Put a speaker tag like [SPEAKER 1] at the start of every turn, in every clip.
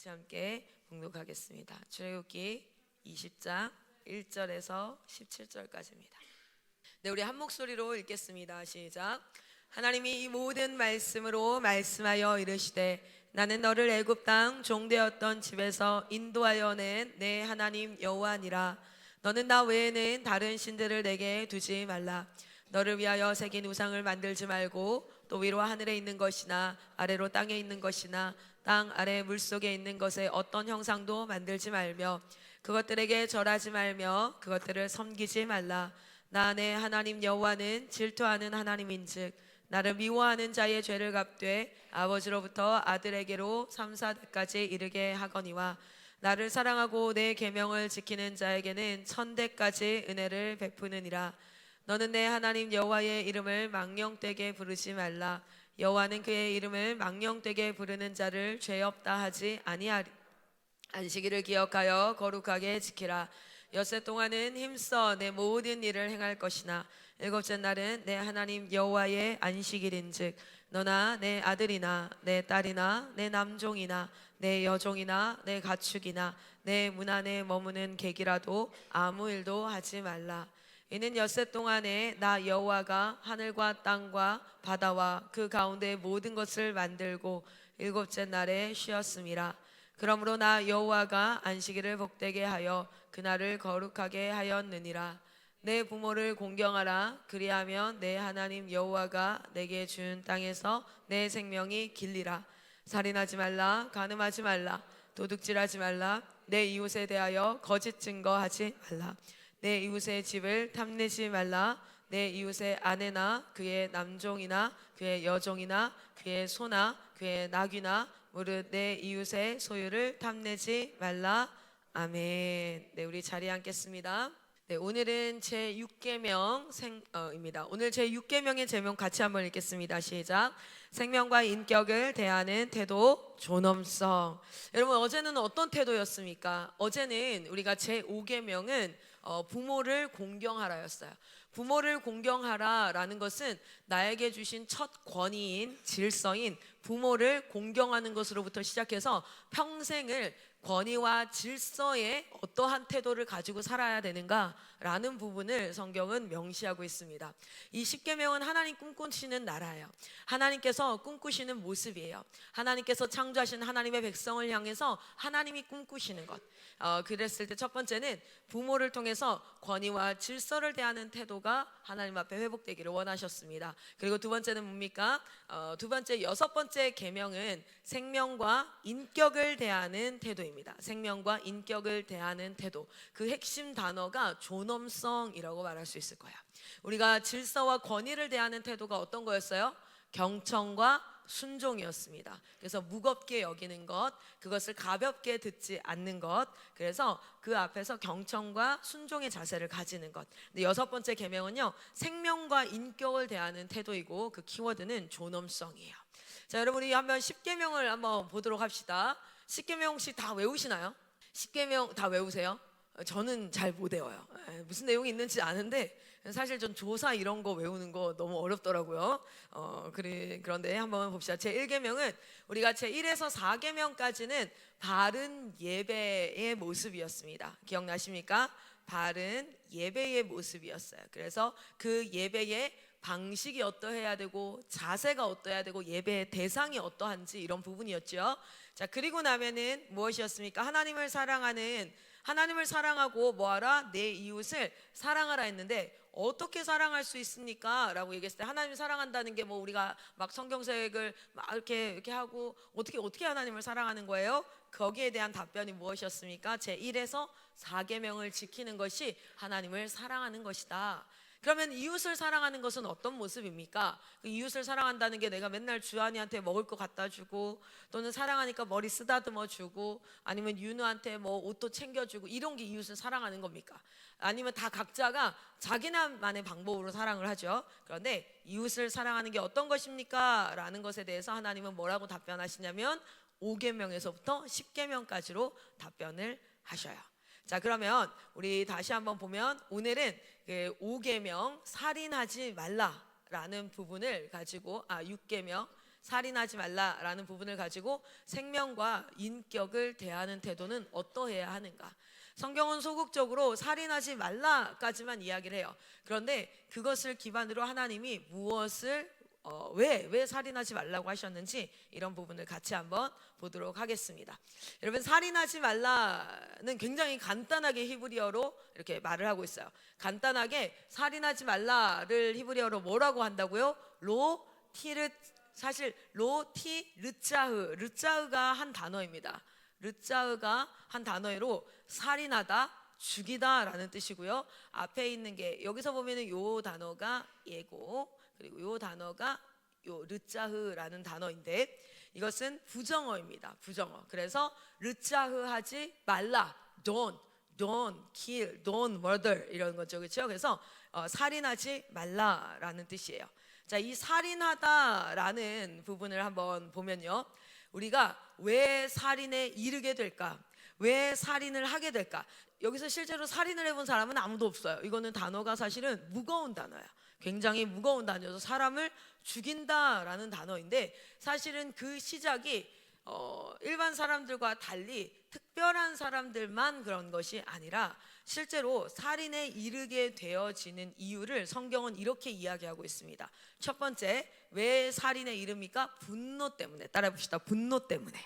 [SPEAKER 1] 같이 함께 봉독하겠습니다. 출애굽기 20장 1절에서 17절까지입니다. 네, 우리 한 목소리로 읽겠습니다. 시작. 하나님이 이 모든 말씀으로 말씀하여 이르시되 나는 너를 애굽 땅 종되었던 집에서 인도하여 낸 내 하나님 여호와니라. 너는 나 외에는 다른 신들을 내게 두지 말라. 너를 위하여 새긴 우상을 만들지 말고 또 위로 하늘에 있는 것이나 아래로 땅에 있는 것이나 땅 아래 물속에 있는 것에 어떤 형상도 만들지 말며 그것들에게 절하지 말며 그것들을 섬기지 말라. 나 내 하나님 여호와는 질투하는 하나님인즉 나를 미워하는 자의 죄를 갚되 아버지로부터 아들에게로 3, 4대까지 이르게 하거니와 나를 사랑하고 내 계명을 지키는 자에게는 1000대까지 은혜를 베푸느니라. 너는 내 하나님 여호와의 이름을 망령되게 부르지 말라. 여호와는 그의 이름을 망령되게 부르는 자를 죄 없다 하지 아니하리. 안식일을 기억하여 거룩하게 지키라. 엿새 동안은 힘써 내 모든 일을 행할 것이나 일곱째 날은 내 하나님 여호와의 안식일인즉 너나 내 아들이나 내 딸이나 내 남종이나 내 여종이나 내 가축이나 내 문 안에 머무는 객이라도 아무 일도 하지 말라. 이는 엿새 동안에 나 여호와가 하늘과 땅과 바다와 그 가운데 모든 것을 만들고 일곱째 날에 쉬었음이라. 그러므로 나 여호와가 안식일을 복되게 하여 그날을 거룩하게 하였느니라. 내 부모를 공경하라. 그리하면 내 하나님 여호와가 내게 준 땅에서 내 생명이 길리라. 살인하지 말라. 간음하지 말라. 도둑질하지 말라. 내 이웃에 대하여 거짓 증거하지 말라. 내 이웃의 집을 탐내지 말라. 내 이웃의 아내나 그의 남종이나 그의 여종이나 그의 소나 그의 낙이나 무릇 내 이웃의 소유를 탐내지 말라. 아멘. 네, 우리 자리에 앉겠습니다. 네, 오늘은 제 6계명입니다. 오늘 제 6계명의 제목 같이 한번 읽겠습니다. 시작. 생명과 인격을 대하는 태도, 존엄성. 여러분, 어제는 어떤 태도였습니까? 어제는 우리가 제 5계명은 부모를 공경하라였어요. 부모를 공경하라라는 것은 나에게 주신 첫 권위인 질서인 부모를 공경하는 것으로부터 시작해서 평생을 권위와 질서에 어떠한 태도를 가지고 살아야 되는가라는 부분을 성경은 명시하고 있습니다. 이 십계명은 하나님 꿈꾸시는 나라예요. 하나님께서 꿈꾸시는 모습이에요. 하나님께서 창조하신 하나님의 백성을 향해서 하나님이 꿈꾸시는 것. 그랬을 때 첫 번째는 부모를 통해서 권위와 질서를 대하는 태도가 하나님 앞에 회복되기를 원하셨습니다. 그리고 두 번째는 뭡니까? 두 번째, 여섯 번째 계명은 생명과 인격을 대하는 태도입니다. 생명과 인격을 대하는 태도. 그 핵심 단어가 존엄성이라고 말할 수 있을 거예요. 우리가 질서와 권위를 대하는 태도가 어떤 거였어요? 경청과 순종이었습니다. 그래서 무겁게 여기는 것, 그것을 가볍게 듣지 않는 것, 그래서 그 앞에서 경청과 순종의 자세를 가지는 것. 근데 여섯 번째 계명은요, 생명과 인격을 대하는 태도이고 그 키워드는 존엄성이에요. 자, 여러분, 우리 한번 10계명을 한번 보도록 합시다. 10계명 혹시 다 외우시나요? 10계명 다 외우세요? 저는 잘 못 외워요. 무슨 내용이 있는지 아는데 사실 전 조사 이런 거 외우는 거 너무 어렵더라고요. 그런데 한번 봅시다. 제 1계명은 우리가 제 1에서 4계명까지는 바른 예배의 모습이었습니다. 기억나십니까? 바른 예배의 모습이었어요. 그래서 그 예배의 방식이 어떠해야 되고 자세가 어떠해야 되고 예배의 대상이 어떠한지 이런 부분이었죠. 자, 그리고 나면은 무엇이었습니까? 하나님을 사랑하고 뭐하라? 내 이웃을 사랑하라 했는데 어떻게 사랑할 수 있습니까? 라고 얘기했을 때 하나님을 사랑한다는 게 뭐 우리가 막 성경책을 막 이렇게 하고 어떻게 하나님을 사랑하는 거예요? 거기에 대한 답변이 무엇이었습니까? 제 1에서 4계명을 지키는 것이 하나님을 사랑하는 것이다. 그러면 이웃을 사랑하는 것은 어떤 모습입니까? 그 이웃을 사랑한다는 게 내가 맨날 주한이한테 먹을 거 갖다 주고 또는 사랑하니까 머리 쓰다듬어 주고 아니면 윤우한테 뭐 옷도 챙겨주고 이런 게 이웃을 사랑하는 겁니까? 아니면 다 각자가 자기나만의 방법으로 사랑을 하죠. 그런데 이웃을 사랑하는 게 어떤 것입니까? 라는 것에 대해서 하나님은 뭐라고 답변하시냐면 5계명에서부터 10계명까지로 답변을 하셔요. 자, 그러면 우리 다시 한번 보면 오늘은 그 5계명 살인하지 말라라는 부분을 가지고 6계명 살인하지 말라라는 부분을 가지고 생명과 인격을 대하는 태도는 어떠해야 하는가? 성경은 소극적으로 살인하지 말라까지만 이야기를 해요. 그런데 그것을 기반으로 하나님이 무엇을 왜 살인하지 말라고 하셨는지 이런 부분을 같이 한번 보도록 하겠습니다. 여러분, 살인하지 말라는 굉장히 간단하게 히브리어로 이렇게 말을 하고 있어요. 간단하게 살인하지 말라를 히브리어로 뭐라고 한다고요? 로티르, 사실 로티 르짜흐, 르짜흐가 한 단어입니다. 르짜흐가 한 단어로 살인하다, 죽이다라는 뜻이고요. 앞에 있는 게 여기서 보면은 요 단어가 예고, 그리고 요 단어가 요 르짜흐라는 단어인데 이것은 부정어입니다. 부정어. 그래서 르짜흐 하지 말라, don't kill, don't murder 이런 거죠, 그렇죠? 그래서 살인하지 말라라는 뜻이에요. 자, 이 살인하다라는 부분을 한번 보면요, 우리가 왜 살인에 이르게 될까? 왜 살인을 하게 될까? 여기서 실제로 살인을 해본 사람은 아무도 없어요. 이거는 단어가 사실은 무거운 단어야. 굉장히 무거운 단어여서 사람을 죽인다라는 단어인데 사실은 그 시작이 일반 사람들과 달리 특별한 사람들만 그런 것이 아니라 실제로 살인에 이르게 되어지는 이유를 성경은 이렇게 이야기하고 있습니다. 첫 번째, 왜 살인에 이릅니까? 분노 때문에. 따라해 봅시다. 분노 때문에.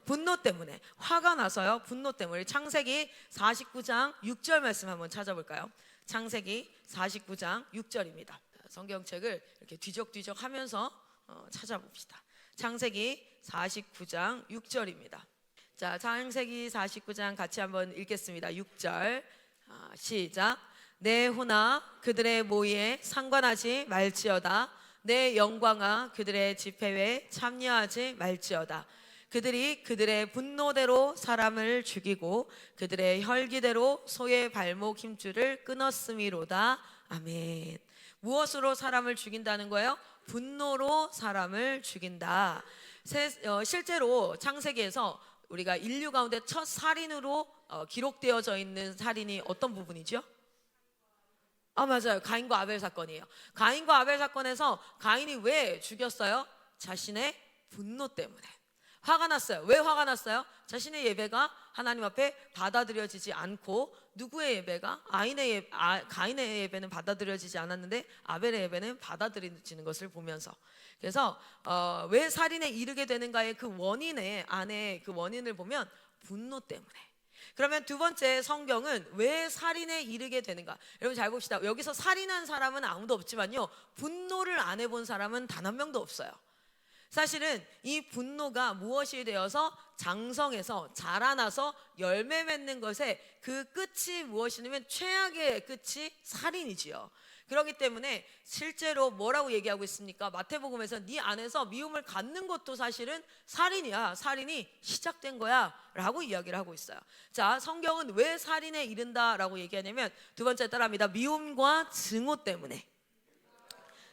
[SPEAKER 1] 분노 때문에. 화가 나서요. 분노 때문에. 창세기 49장 6절 말씀 한번 찾아볼까요? 창세기 49장 6절입니다. 성경책을 이렇게 뒤적뒤적 하면서 찾아봅시다. 창세기 49장 6절입니다. 자, 창세기 49장 같이 한번 읽겠습니다. 6절 시작. 내 혼아 그들의 모의에 상관하지 말지어다. 내 영광아 그들의 집회에 참여하지 말지어다. 그들이 그들의 분노대로 사람을 죽이고 그들의 혈기대로 소의 발목 힘줄을 끊었음이로다. 아멘. 무엇으로 사람을 죽인다는 거예요? 분노로 사람을 죽인다. 실제로 창세기에서 우리가 인류 가운데 첫 살인으로 기록되어져 있는 살인이 어떤 부분이죠? 맞아요. 가인과 아벨 사건이에요. 가인과 아벨 사건에서 가인이 왜 죽였어요? 자신의 분노 때문에. 화가 났어요. 왜 화가 났어요? 자신의 예배가 하나님 앞에 받아들여지지 않고 누구의 예배가? 가인의 예배는 받아들여지지 않았는데 아벨의 예배는 받아들여지는 것을 보면서, 그래서 왜 살인에 이르게 되는가의 그 원인의 안에 그 원인을 보면 분노 때문에. 그러면 두 번째, 성경은 왜 살인에 이르게 되는가? 여러분 잘 봅시다. 여기서 살인한 사람은 아무도 없지만요, 분노를 안 해본 사람은 단 한 명도 없어요. 사실은 이 분노가 무엇이 되어서 장성해서 자라나서 열매 맺는 것의 그 끝이 무엇이냐면 최악의 끝이 살인이지요. 그렇기 때문에 실제로 뭐라고 얘기하고 있습니까? 마태복음에서 네 안에서 미움을 갖는 것도 사실은 살인이야. 살인이 시작된 거야 라고 이야기를 하고 있어요. 자, 성경은 왜 살인에 이른다라고 얘기하냐면 두 번째 따라합니다. 미움과 증오 때문에.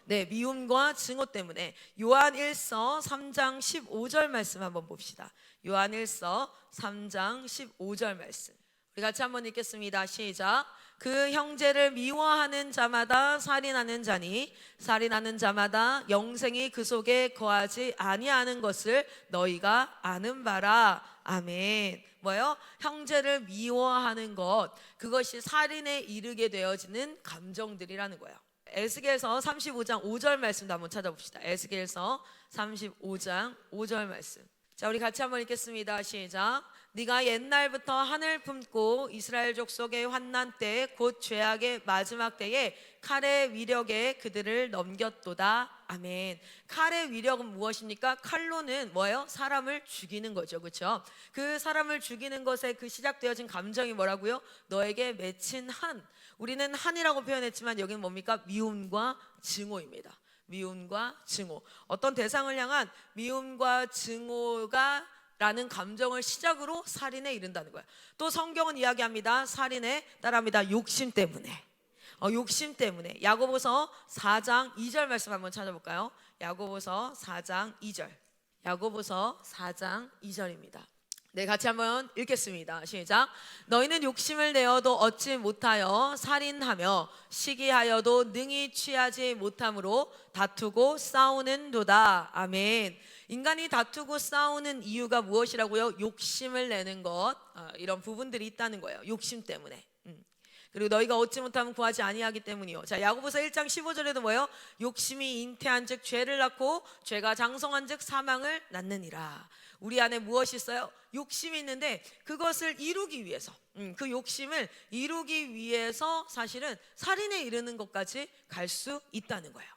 [SPEAKER 1] 네, 미움과 증오 때문에. 요한 1서 3장 15절 말씀 한번 봅시다. 요한 1서 3장 15절 말씀 우리 같이 한번 읽겠습니다. 시작. 그 형제를 미워하는 자마다 살인하는 자니 살인하는 자마다 영생이 그 속에 거하지 아니하는 것을 너희가 아는 바라. 아멘. 뭐요? 형제를 미워하는 것, 그것이 살인에 이르게 되어지는 감정들이라는 거예요. 에스겔서 35장 5절 말씀도 한번 찾아봅시다. 에스겔서 35장 5절 말씀. 자, 우리 같이 한번 읽겠습니다. 시작. 네가 옛날부터 하늘 품고 이스라엘 족속의 환난 때 곧 죄악의 마지막 때에 칼의 위력에 그들을 넘겼도다. 아멘. 칼의 위력은 무엇입니까? 칼로는 뭐예요? 사람을 죽이는 거죠, 그렇죠? 그 사람을 죽이는 것에 그 시작되어진 감정이 뭐라고요? 너에게 맺힌 한. 우리는 한이라고 표현했지만 여기는 뭡니까? 미움과 증오입니다. 미움과 증오. 어떤 대상을 향한 미움과 증오가 라는 감정을 시작으로 살인에 이른다는 거예요. 또 성경은 이야기합니다. 살인에 따라합니다. 욕심 때문에. 욕심 때문에. 야고보서 4장 2절 말씀 한번 찾아볼까요? 야고보서 4장 2절. 야고보서 4장 2절입니다. 네, 같이 한번 읽겠습니다. 시작. 너희는 욕심을 내어도 얻지 못하여 살인하며 시기하여도 능히 취하지 못함으로 다투고 싸우는도다. 아멘. 인간이 다투고 싸우는 이유가 무엇이라고요? 욕심을 내는 것, 이런 부분들이 있다는 거예요. 욕심 때문에. 그리고 너희가 얻지 못하면 구하지 아니하기 때문이요. 자, 야고보서 1장 15절에도 뭐예요? 욕심이 잉태한즉 죄를 낳고 죄가 장성한즉 사망을 낳느니라. 우리 안에 무엇이 있어요? 욕심이 있는데 그것을 이루기 위해서, 그 욕심을 이루기 위해서 사실은 살인에 이르는 것까지 갈 수 있다는 거예요.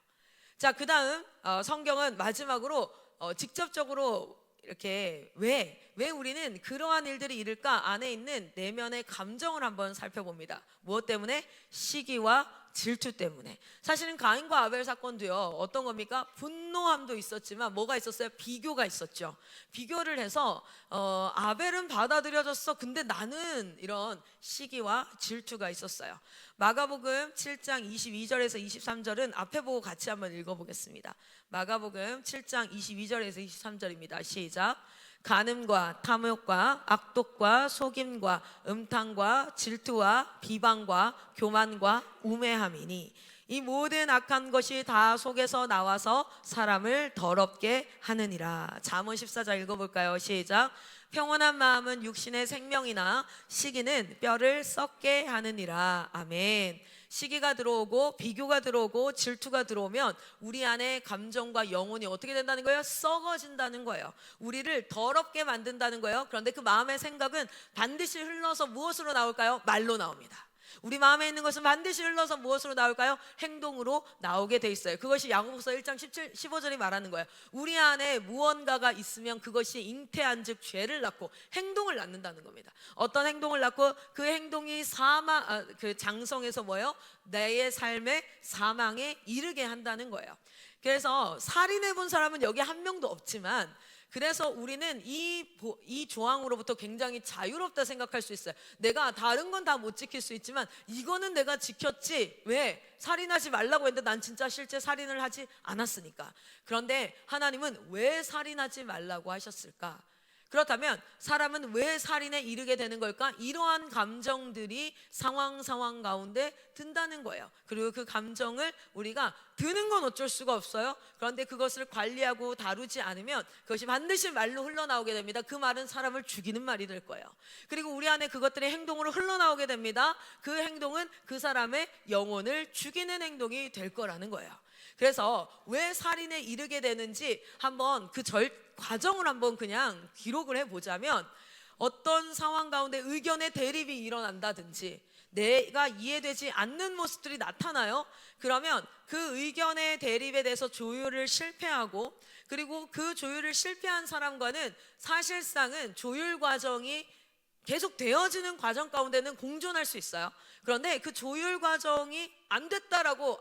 [SPEAKER 1] 자, 그 다음 성경은 마지막으로 직접적으로 이렇게 왜 우리는 그러한 일들이 일을까 안에 있는 내면의 감정을 한번 살펴봅니다. 무엇 때문에? 시기와 질투 때문에. 사실은 가인과 아벨 사건도요, 어떤 겁니까? 분노함도 있었지만 뭐가 있었어요? 비교가 있었죠. 비교를 해서 아벨은 받아들여졌어. 근데 나는, 이런 시기와 질투가 있었어요. 마가복음 7장 22절에서 23절은 앞에 보고 같이 한번 읽어보겠습니다. 마가복음 7장 22절에서 23절입니다. 시작. 간음과 탐욕과 악독과 속임과 음탕과 질투와 비방과 교만과 우매함이니 이 모든 악한 것이 다 속에서 나와서 사람을 더럽게 하느니라. 잠언 14장 읽어볼까요? 시작. 평온한 마음은 육신의 생명이나 시기는 뼈를 썩게 하느니라. 아멘. 시기가 들어오고 비교가 들어오고 질투가 들어오면 우리 안에 감정과 영혼이 어떻게 된다는 거예요? 썩어진다는 거예요. 우리를 더럽게 만든다는 거예요. 그런데 그 마음의 생각은 반드시 흘러서 무엇으로 나올까요? 말로 나옵니다. 우리 마음에 있는 것은 반드시 흘러서 무엇으로 나올까요? 행동으로 나오게 돼 있어요. 그것이 야고보서 1장 15절이 말하는 거예요. 우리 안에 무언가가 있으면 그것이 잉태한 즉 죄를 낳고 행동을 낳는다는 겁니다. 어떤 행동을 낳고 그 행동이 그 장성에서 뭐예요? 내 삶의 사망에 이르게 한다는 거예요. 그래서 살인해 본 사람은 여기 한 명도 없지만, 그래서 우리는 이 조항으로부터 굉장히 자유롭다 생각할 수 있어요. 내가 다른 건 다 못 지킬 수 있지만 이거는 내가 지켰지. 왜? 살인하지 말라고 했는데 난 진짜 실제 살인을 하지 않았으니까. 그런데 하나님은 왜 살인하지 말라고 하셨을까? 그렇다면 사람은 왜 살인에 이르게 되는 걸까? 이러한 감정들이 상황 가운데 든다는 거예요. 그리고 그 감정을 우리가 드는 건 어쩔 수가 없어요. 그런데 그것을 관리하고 다루지 않으면 그것이 반드시 말로 흘러나오게 됩니다. 그 말은 사람을 죽이는 말이 될 거예요. 그리고 우리 안에 그것들이 행동으로 흘러나오게 됩니다. 그 행동은 그 사람의 영혼을 죽이는 행동이 될 거라는 거예요. 그래서 왜 살인에 이르게 되는지 한번 그 과정을 한번 그냥 기록을 해보자면, 어떤 상황 가운데 의견의 대립이 일어난다든지 내가 이해되지 않는 모습들이 나타나요. 그러면 그 의견의 대립에 대해서 조율을 실패하고, 그리고 그 조율을 실패한 사람과는 사실상은 조율 과정이 계속 되어지는 과정 가운데는 공존할 수 있어요. 그런데 그 조율 과정이 안 됐다라고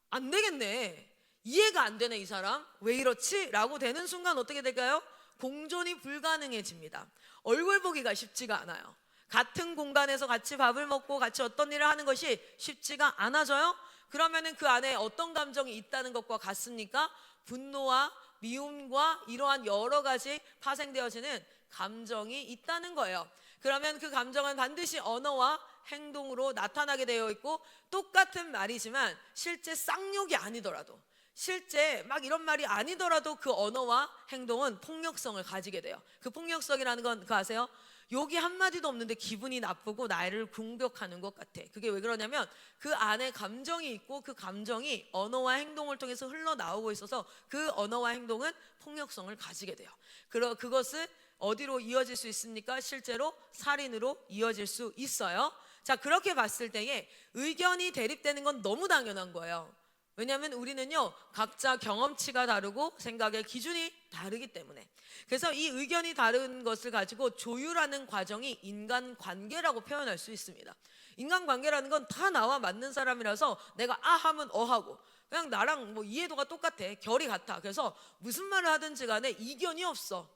[SPEAKER 1] 안 되겠네, 이해가 안 되네, 이 사람 왜 이렇지? 라고 되는 순간 어떻게 될까요? 공존이 불가능해집니다. 얼굴 보기가 쉽지가 않아요. 같은 공간에서 같이 밥을 먹고 같이 어떤 일을 하는 것이 쉽지가 않아져요. 그러면은 그 안에 어떤 감정이 있다는 것과 같습니까? 분노와 미움과 이러한 여러 가지 파생되어지는 감정이 있다는 거예요. 그러면 그 감정은 반드시 언어와 행동으로 나타나게 되어 있고, 똑같은 말이지만 실제 쌍욕이 아니더라도, 실제 막 이런 말이 아니더라도 그 언어와 행동은 폭력성을 가지게 돼요. 그 폭력성이라는 건 그거 아세요? 욕이 한마디도 없는데 기분이 나쁘고 나를 공격하는 것 같아. 그게 왜 그러냐면 그 안에 감정이 있고 그 감정이 언어와 행동을 통해서 흘러나오고 있어서 그 언어와 행동은 폭력성을 가지게 돼요. 그것은 어디로 이어질 수 있습니까? 실제로 살인으로 이어질 수 있어요. 자, 그렇게 봤을 때에 의견이 대립되는 건 너무 당연한 거예요. 왜냐하면 우리는요, 각자 경험치가 다르고 생각의 기준이 다르기 때문에. 그래서 이 의견이 다른 것을 가지고 조율하는 과정이 인간관계라고 표현할 수 있습니다. 인간관계라는 건 다 나와 맞는 사람이라서 내가 하면 하고, 그냥 나랑 뭐 이해도가 똑같아, 결이 같아. 그래서 무슨 말을 하든지 간에 이견이 없어,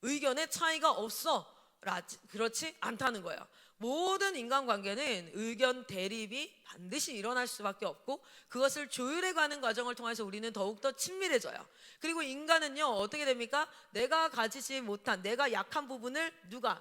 [SPEAKER 1] 의견의 차이가 없어. 그렇지 않다는 거예요. 모든 인간관계는 의견 대립이 반드시 일어날 수밖에 없고 그것을 조율해가는 과정을 통해서 우리는 더욱더 친밀해져요. 그리고 인간은요 어떻게 됩니까? 내가 가지지 못한 내가 약한 부분을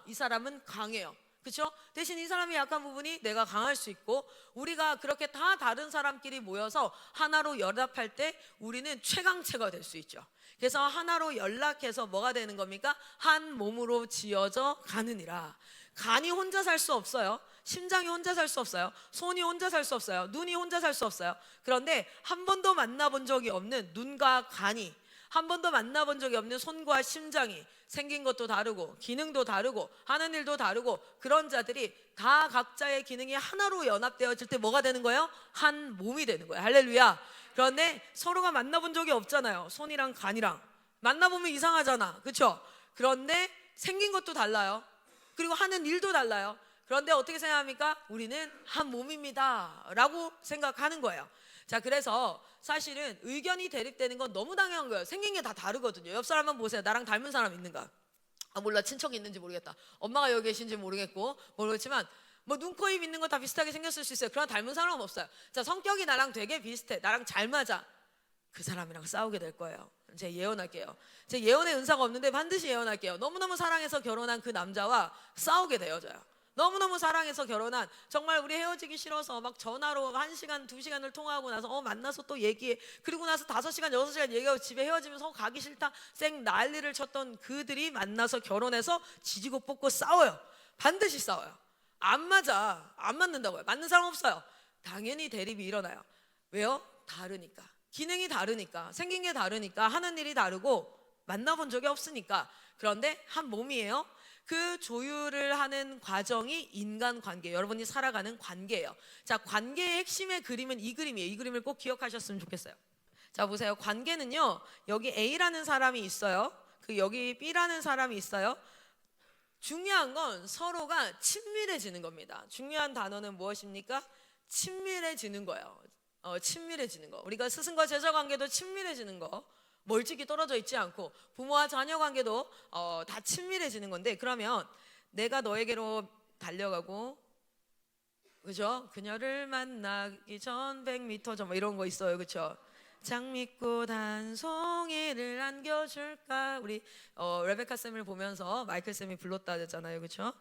[SPEAKER 1] 이 사람은 강해요. 그렇죠? 대신 이 사람이 약한 부분이 내가 강할 수 있고 우리가 그렇게 다 다른 사람끼리 모여서 하나로 연합할 때 우리는 최강체가 될 수 있죠. 그래서 하나로 연락해서 뭐가 되는 겁니까? 한 몸으로 지어져 가느니라. 간이 혼자 살 수 없어요. 심장이 혼자 살 수 없어요. 손이 혼자 살 수 없어요. 눈이 혼자 살 수 없어요. 그런데 한 번도 만나본 적이 없는 눈과 간이, 한 번도 만나본 적이 없는 손과 심장이, 생긴 것도 다르고 기능도 다르고 하는 일도 다르고 그런 자들이 다 각자의 기능이 하나로 연합되어질 때 뭐가 되는 거예요? 한 몸이 되는 거예요. 할렐루야. 그런데 서로가 만나본 적이 없잖아요. 손이랑 간이랑 만나보면 이상하잖아. 그렇죠? 그런데 생긴 것도 달라요. 그리고 하는 일도 달라요. 그런데 어떻게 생각합니까? 우리는 한 몸입니다 라고 생각하는 거예요. 자, 그래서 사실은 의견이 대립되는 건 너무 당연한 거예요. 생긴 게 다 다르거든요. 옆 사람 한번 보세요. 나랑 닮은 사람 있는가? 몰라. 친척이 있는지 모르겠다. 엄마가 여기 계신지 모르겠고 모르겠지만 뭐 눈, 코, 입 있는 거 다 비슷하게 생겼을 수 있어요. 그러나 닮은 사람은 없어요. 자, 성격이 나랑 되게 비슷해. 나랑 잘 맞아. 그 사람이랑 싸우게 될 거예요. 제가 예언할게요. 제 예언의 은사가 없는데 반드시 예언할게요. 너무너무 사랑해서 결혼한 그 남자와 싸우게 되어져요. 너무너무 사랑해서 결혼한, 정말 우리 헤어지기 싫어서 막 전화로 1시간 2시간을 통화하고 나서 만나서 또 얘기해, 그리고 나서 5시간 6시간 얘기하고 집에 헤어지면서 가기 싫다 쌩 난리를 쳤던 그들이 만나서 결혼해서 지지고 볶고 싸워요. 반드시 싸워요. 안 맞아. 안 맞는다고요. 맞는 사람 없어요. 당연히 대립이 일어나요. 왜요? 다르니까. 기능이 다르니까, 생긴 게 다르니까, 하는 일이 다르고 만나본 적이 없으니까. 그런데 한 몸이에요. 그 조율을 하는 과정이 인간관계, 여러분이 살아가는 관계예요. 자, 관계의 핵심의 그림은 이 그림이에요. 이 그림을 꼭 기억하셨으면 좋겠어요. 자, 보세요. 관계는요, 여기 A라는 사람이 있어요. 여기 B라는 사람이 있어요. 중요한 건 서로가 친밀해지는 겁니다. 중요한 단어는 무엇입니까? 친밀해지는 거예요. 친밀해지는 거. 우리가 스승과 제자 관계도 친밀해지는 거, 멀찍이 떨어져 있지 않고, 부모와 자녀 관계도 다 친밀해지는 건데, 그러면 내가 너에게로 달려가고, 그죠? 그녀를 만나기 전 100m 전 뭐 이런 거 있어요. 그죠? 장미꽃 한 송이를 안겨줄까? 우리 레베카 쌤을 보면서 마이클 쌤이 불렀다 하잖아요. 그렇죠?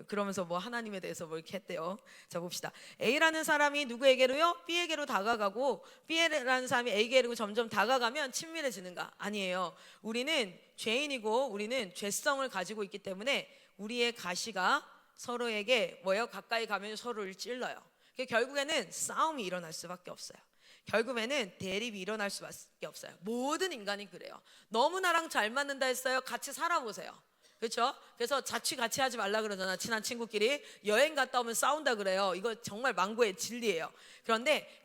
[SPEAKER 1] 그러면서 뭐 하나님에 대해서 뭐 이렇게 했대요. 자, 봅시다. A라는 사람이 누구에게로요? B에게로 다가가고, B라는 사람이 A에게로 점점 다가가면 친밀해지는가? 아니에요. 우리는 죄인이고 우리는 죄성을 가지고 있기 때문에 우리의 가시가 서로에게 뭐예요? 가까이 가면 서로를 찔러요. 결국에는 싸움이 일어날 수밖에 없어요. 결국에는 대립이 일어날 수밖에 없어요. 모든 인간이 그래요. 너무 나랑 잘 맞는다 했어요. 같이 살아보세요. 그렇죠? 그래서 자취 같이 하지 말라 그러잖아. 친한 친구끼리 여행 갔다 오면 싸운다 그래요. 이거 정말 망고의 진리예요. 그런데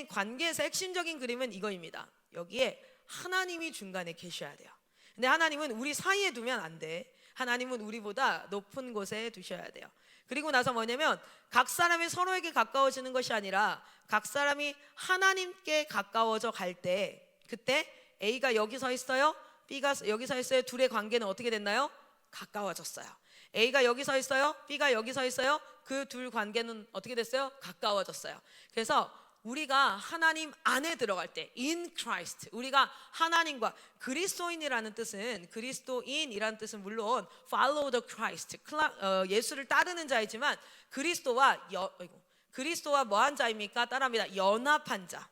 [SPEAKER 1] 관계에서 핵심적인 그림은 이거입니다. 여기에 하나님이 중간에 계셔야 돼요. 근데 하나님은 우리 사이에 두면 안 돼. 하나님은 우리보다 높은 곳에 두셔야 돼요. 그리고 나서 뭐냐면 각 사람이 서로에게 가까워지는 것이 아니라 각 사람이 하나님께 가까워져 갈 때, 그때 A가 여기 서 있어요, B가 여기 서 있어요. 둘의 관계는 어떻게 됐나요? 가까워졌어요. A가 여기 서 있어요, B가 여기 서 있어요. 그 둘 관계는 어떻게 됐어요? 가까워졌어요. 그래서 우리가 하나님 안에 들어갈 때, in Christ, 우리가 하나님과, 그리스도인이라는 뜻은, 그리스도인이라는 뜻은 물론 follow the Christ, 예수를 따르는 자이지만 그리스도와 뭐한 자입니까? 따라합니다. 연합한 자.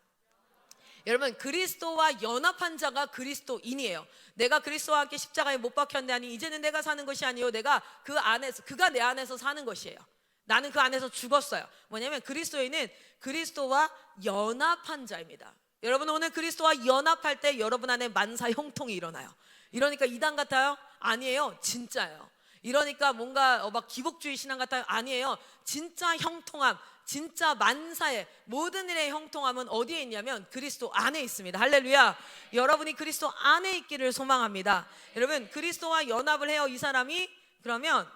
[SPEAKER 1] 여러분, 그리스도와 연합한 자가 그리스도인이에요. 내가 그리스도와 함께 십자가에 못 박혔는데, 아니 이제는 내가 사는 것이 아니요 내가 그 안에서, 그가 내 안에서 사는 것이에요. 나는 그 안에서 죽었어요. 뭐냐면 그리스도인은 그리스도와 연합한 자입니다. 여러분, 오늘 그리스도와 연합할 때 여러분 안에 만사 형통이 일어나요. 이러니까 이단 같아요? 아니에요. 진짜예요. 이러니까 뭔가 막 기복주의 신앙 같아요? 아니에요. 진짜 형통함, 진짜 만사의 모든 일의 형통함은 어디에 있냐면 그리스도 안에 있습니다. 할렐루야. 여러분이 그리스도 안에 있기를 소망합니다. 여러분, 그리스도와 연합을 해요. 이 사람이. 그러면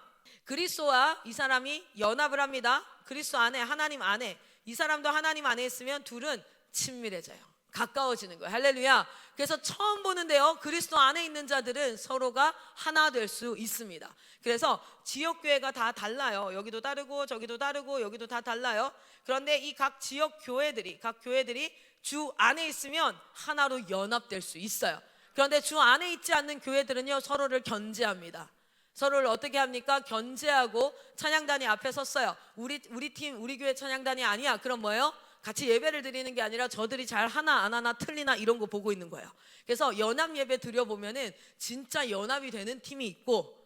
[SPEAKER 1] 그리스도와 이 사람이 연합을 합니다. 그리스도 안에, 하나님 안에. 이 사람도 하나님 안에 있으면 둘은 친밀해져요. 가까워지는 거예요. 할렐루야. 그래서 처음 보는데요, 그리스도 안에 있는 자들은 서로가 하나 될 수 있습니다. 그래서 지역교회가 다 달라요. 여기도 다르고 저기도 다르고 여기도 다 달라요. 그런데 이 각 지역 교회들이, 각 교회들이 주 안에 있으면 하나로 연합될 수 있어요. 그런데 주 안에 있지 않는 교회들은요, 서로를 견제합니다. 서로를 어떻게 합니까? 견제하고 찬양단이 앞에 섰어요. 우리 팀, 우리 교회 찬양단이 아니야. 그럼 뭐예요? 같이 예배를 드리는 게 아니라 저들이 잘 하나 안 하나 틀리나 이런 거 보고 있는 거예요. 그래서 연합 예배 드려보면은 진짜 연합이 되는 팀이 있고,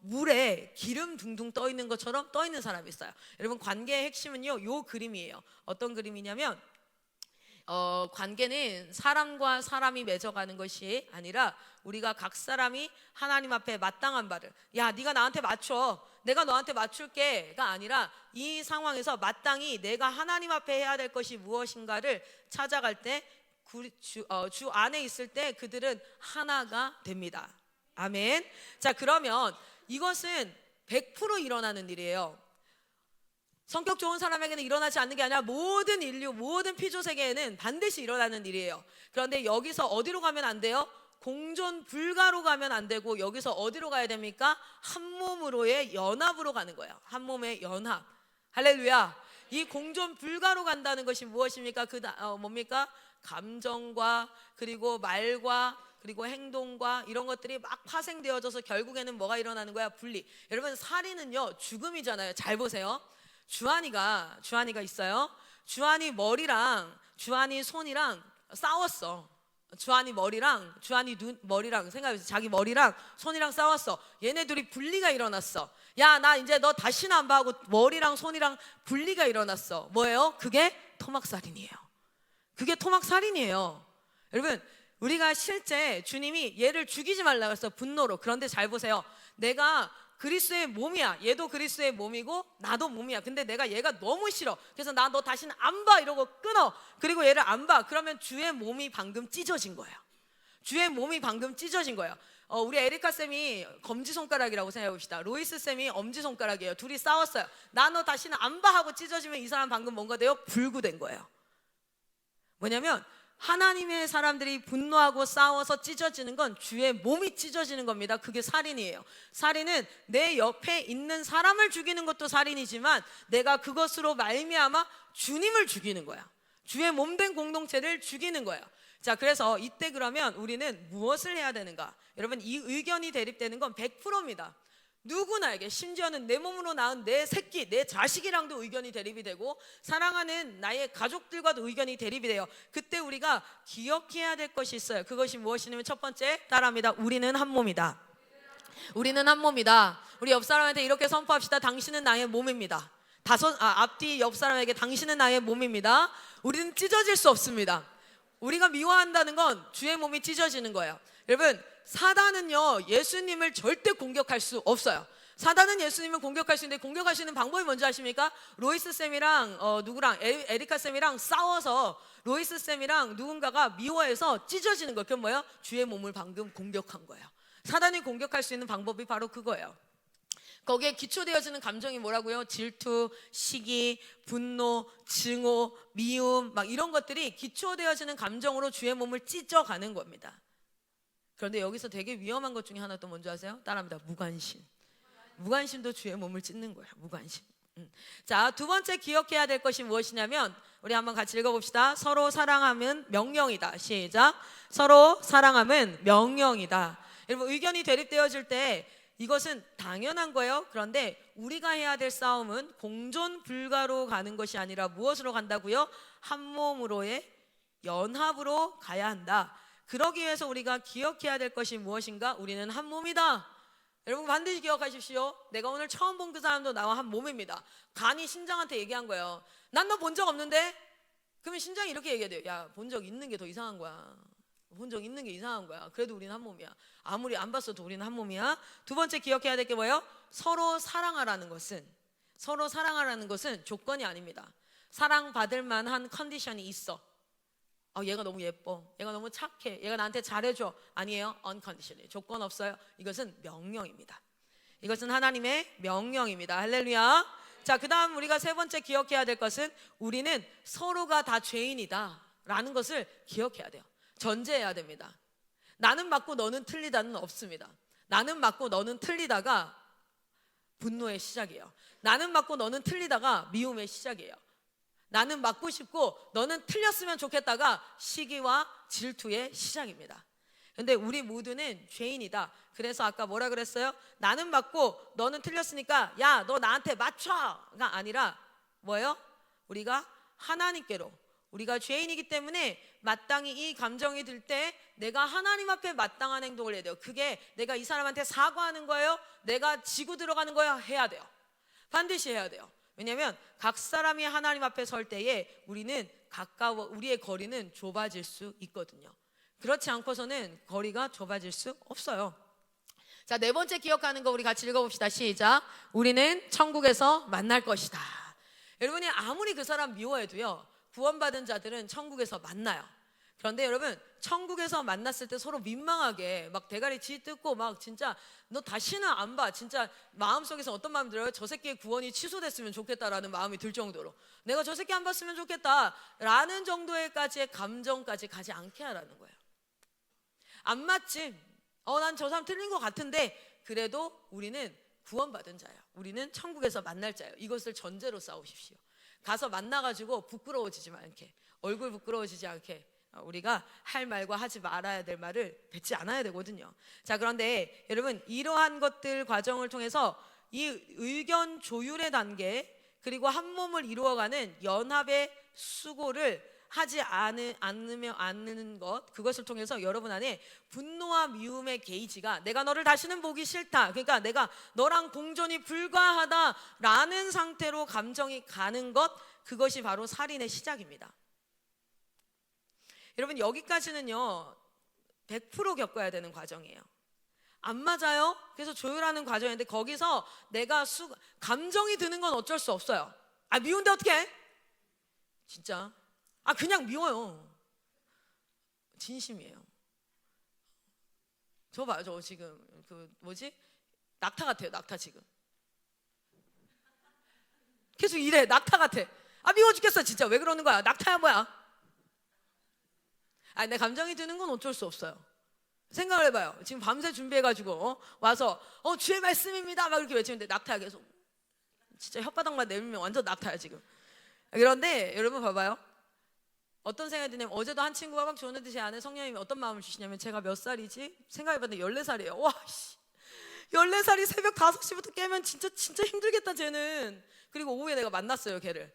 [SPEAKER 1] 물에 기름 둥둥 떠 있는 것처럼 떠 있는 사람이 있어요. 여러분, 관계의 핵심은요, 요 그림이에요. 어떤 그림이냐면, 관계는 사람과 사람이 맺어가는 것이 아니라 우리가 각 사람이 하나님 앞에 마땅한 바를, 야, 네가 나한테 맞춰, 내가 너한테 맞출게가 아니라 이 상황에서 마땅히 내가 하나님 앞에 해야 될 것이 무엇인가를 찾아갈 때 주 안에 있을 때 그들은 하나가 됩니다. 아멘. 자, 그러면 이것은 100% 일어나는 일이에요. 성격 좋은 사람에게는 일어나지 않는 게 아니라 모든 인류, 모든 피조 세계에는 반드시 일어나는 일이에요. 그런데 여기서 어디로 가면 안 돼요? 공존 불가로 가면 안 되고, 여기서 어디로 가야 됩니까? 한 몸으로의 연합으로 가는 거예요. 한 몸의 연합. 할렐루야. 이 공존 불가로 간다는 것이 무엇입니까? 뭡니까? 감정과 그리고 말과 그리고 행동과 이런 것들이 막 파생되어져서 결국에는 뭐가 일어나는 거야? 분리. 여러분, 살인은요 죽음이잖아요. 잘 보세요. 주한이가 있어요. 주한이 머리랑 주한이 손이랑 싸웠어. 주한이 머리랑 생각해보세요. 자기 머리랑 손이랑 싸웠어. 얘네 둘이 분리가 일어났어. 야, 나 이제 너 다시는 안 봐 하고 머리랑 손이랑 분리가 일어났어. 뭐예요? 그게 토막살인이에요. 그게 토막살인이에요. 여러분, 우리가 실제 주님이 얘를 죽이지 말라 그랬어, 분노로. 그런데 잘 보세요. 내가 그리스도의 몸이야. 얘도 그리스도의 몸이고 나도 몸이야. 근데 내가 얘가 너무 싫어. 그래서 나 너 다시는 안 봐 이러고 끊어. 그리고 얘를 안 봐. 그러면 주의 몸이 방금 찢어진 거예요. 주의 몸이 방금 찢어진 거예요. 우리 에리카 쌤이 검지손가락이라고 생각해 봅시다. 로이스 쌤이 엄지손가락이에요. 둘이 싸웠어요. 나 너 다시는 안 봐 하고 찢어지면 이 사람 방금 뭔가 돼요? 불구된 거예요. 뭐냐면 하나님의 사람들이 분노하고 싸워서 찢어지는 건 주의 몸이 찢어지는 겁니다. 그게 살인이에요. 살인은 내 옆에 있는 사람을 죽이는 것도 살인이지만 내가 그것으로 말미암아 주님을 죽이는 거야. 주의 몸된 공동체를 죽이는 거야. 자, 그래서 이때 그러면 우리는 무엇을 해야 되는가? 여러분, 이 의견이 대립되는 건 100%입니다. 누구나에게, 심지어는 내 몸으로 낳은 내 새끼, 내 자식이랑도 의견이 대립이 되고, 사랑하는 나의 가족들과도 의견이 대립이 돼요. 그때 우리가 기억해야 될 것이 있어요. 그것이 무엇이냐면 첫 번째, 따라합니다. 우리는 한 몸이다. 우리는 한 몸이다. 우리 옆 사람한테 이렇게 선포합시다. 당신은 나의 몸입니다. 앞뒤 옆 사람에게 당신은 나의 몸입니다. 우리는 찢어질 수 없습니다. 우리가 미워한다는 건 주의 몸이 찢어지는 거예요. 여러분, 사단은요 예수님을 절대 공격할 수 없어요. 사단은 예수님을 공격할 수 있는데 공격할 수 있는 방법이 뭔지 아십니까? 로이스 쌤이랑 누구랑 에리카 쌤이랑 싸워서 로이스 쌤이랑 누군가가 미워해서 찢어지는 거예요. 그럼 뭐예요? 주의 몸을 방금 공격한 거예요. 사단이 공격할 수 있는 방법이 바로 그거예요. 거기에 기초되어지는 감정이 뭐라고요? 질투, 시기, 분노, 증오, 미움, 막 이런 것들이 기초되어지는 감정으로 주의 몸을 찢어가는 겁니다. 그런데 여기서 되게 위험한 것 중에 하나 또 뭔지 아세요? 따라합니다. 무관심. 무관심도 주의 몸을 찢는 거예요. 무관심. 자, 두 번째 기억해야 될 것이 무엇이냐면, 우리 한번 같이 읽어봅시다. 서로 사랑함은 명령이다. 시작. 서로 사랑함은 명령이다. 여러분, 의견이 대립되어질 때 이것은 당연한 거예요. 그런데 우리가 해야 될 싸움은 공존 불가로 가는 것이 아니라 무엇으로 간다고요? 한 몸으로의 연합으로 가야 한다. 그러기 위해서 우리가 기억해야 될 것이 무엇인가? 우리는 한 몸이다. 여러분, 반드시 기억하십시오. 내가 오늘 처음 본 그 사람도 나와 한 몸입니다. 간이 신장한테 얘기한 거예요. 난 너 본 적 없는데? 그러면 신장이 이렇게 얘기해야 돼요. 야, 본 적 있는 게 더 이상한 거야. 본 적 있는 게 이상한 거야. 그래도 우리는 한 몸이야. 아무리 안 봤어도 우리는 한 몸이야. 두 번째 기억해야 될 게 뭐예요? 서로 사랑하라는 것은 조건이 아닙니다. 사랑받을 만한 컨디션이 있어. 얘가 너무 예뻐, 얘가 너무 착해, 얘가 나한테 잘해줘. 아니에요. unconditional, 조건 없어요. 이것은 명령입니다. 이것은 하나님의 명령입니다. 할렐루야. 자, 그 다음 우리가 세 번째 기억해야 될 것은 우리는 서로가 다 죄인이다. 라는 것을 기억해야 돼요. 전제해야 됩니다. 나는 맞고 너는 틀리다는 없습니다. 나는 맞고 너는 틀리다가 분노의 시작이에요. 나는 맞고 너는 틀리다가 미움의 시작이에요. 나는 맞고 싶고 너는 틀렸으면 좋겠다가 시기와 질투의 시작입니다. 근데 우리 모두는 죄인이다. 그래서 아까 뭐라 그랬어요? 나는 맞고 너는 틀렸으니까 야, 너 나한테 맞춰가 아니라 뭐예요? 우리가 하나님께로, 우리가 죄인이기 때문에 마땅히 이 감정이 들 때 내가 하나님 앞에 마땅한 행동을 해야 돼요. 그게 내가 이 사람한테 사과하는 거예요? 내가 지고 들어가는 거예요? 해야 돼요. 반드시 해야 돼요. 왜냐하면 각 사람이 하나님 앞에 설 때에 우리는 우리의 거리는 좁아질 수 있거든요. 그렇지 않고서는 거리가 좁아질 수 없어요. 자, 네 번째 기억하는 거 우리 같이 읽어봅시다. 시작. 우리는 천국에서 만날 것이다. 여러분이 아무리 그 사람 미워해도요, 구원받은 자들은 천국에서 만나요. 그런데 여러분, 천국에서 만났을 때 서로 민망하게 막 대가리 쥐뜯고 막 진짜 너 다시는 안 봐. 진짜 마음속에서 어떤 마음이 들어요? 저 새끼의 구원이 취소됐으면 좋겠다라는 마음이 들 정도로 내가 저 새끼 안 봤으면 좋겠다라는 정도의까지의 감정까지 가지 않게 하라는 거예요. 안 맞지? 난 저 사람 틀린 것 같은데 그래도 우리는 구원받은 자예요. 우리는 천국에서 만날 자예요. 이것을 전제로 싸우십시오. 가서 만나가지고 부끄러워지지 않게, 얼굴 부끄러워지지 않게 우리가 할 말과 하지 말아야 될 말을 뱉지 않아야 되거든요. 자, 그런데 여러분, 이러한 것들 과정을 통해서 이 의견 조율의 단계, 그리고 한 몸을 이루어가는 연합의 수고를 하지 않는 것, 그것을 통해서 여러분 안에 분노와 미움의 게이지가 내가 너를 다시는 보기 싫다, 그러니까 내가 너랑 공존이 불가하다라는 상태로 감정이 가는 것, 그것이 바로 살인의 시작입니다. 여러분, 여기까지는요 100% 겪어야 되는 과정이에요. 안 맞아요? 그래서 조율하는 과정인데 거기서 내가 감정이 드는 건 어쩔 수 없어요. 미운데 어떡해? 진짜 그냥 미워요. 진심이에요. 저 봐요, 저 지금 낙타 같아요. 낙타 지금 계속 이래. 낙타 같아. 미워 죽겠어 진짜. 왜 그러는 거야? 낙타야 뭐야? 내 감정이 드는 건 어쩔 수 없어요. 생각을 해봐요. 지금 밤새 준비해가지고 와서 주의 말씀입니다 막 이렇게 외치는데 낙타야. 계속 진짜 혓바닥만 내밀면 완전 낙타야 지금. 그런데 여러분 봐봐요. 어떤 생각이 드냐면, 어제도 한 친구가 막 줬는데 제 안에 성령님이 어떤 마음을 주시냐면, 제가 몇 살이지? 생각해봤는데 14살이에요. 와, 14살이 새벽 5시부터 깨면 진짜 힘들겠다 쟤는. 그리고 오후에 내가 만났어요, 걔를.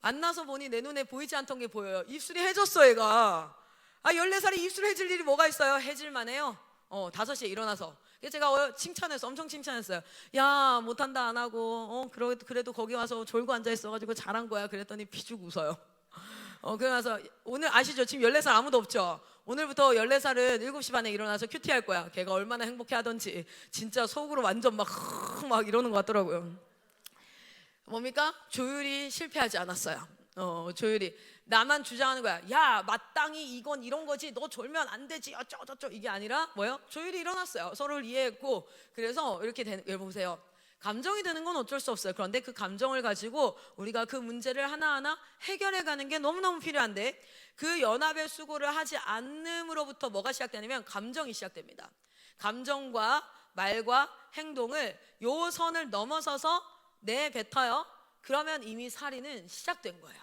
[SPEAKER 1] 만나서 보니 내 눈에 보이지 않던 게 보여요. 입술이 해졌어, 얘가. 14살이 입술 해질 일이 뭐가 있어요? 해질만 해요. 5시에 일어나서. 그래서 제가 칭찬했어. 엄청 칭찬했어요. 야, 못한다 안 하고 그래도 거기 와서 졸고 앉아있어가지고 잘한 거야. 그랬더니 피죽 웃어요. 그러면서 오늘 아시죠? 지금 14살 아무도 없죠? 오늘부터 14살은 7시 반에 일어나서 큐티 할 거야. 걔가 얼마나 행복해 하던지 진짜 속으로 완전 막 이러는 것 같더라고요. 뭡니까? 조율이 실패하지 않았어요. 조율이 나만 주장하는 거야. 야, 마땅히 이건 이런 거지. 너 졸면 안 되지. 어쩌저쩌. 이게 아니라 뭐예요? 조율이 일어났어요. 서로를 이해했고. 그래서 이렇게 여러분 보세요. 감정이 드는 건 어쩔 수 없어요. 그런데 그 감정을 가지고 우리가 그 문제를 하나하나 해결해 가는 게 너무너무 필요한데, 그 연합의 수고를 하지 않음으로부터 뭐가 시작되냐면 감정이 시작됩니다. 감정과 말과 행동을 요 선을 넘어서서 내뱉어요. 그러면 이미 살인은 시작된 거예요.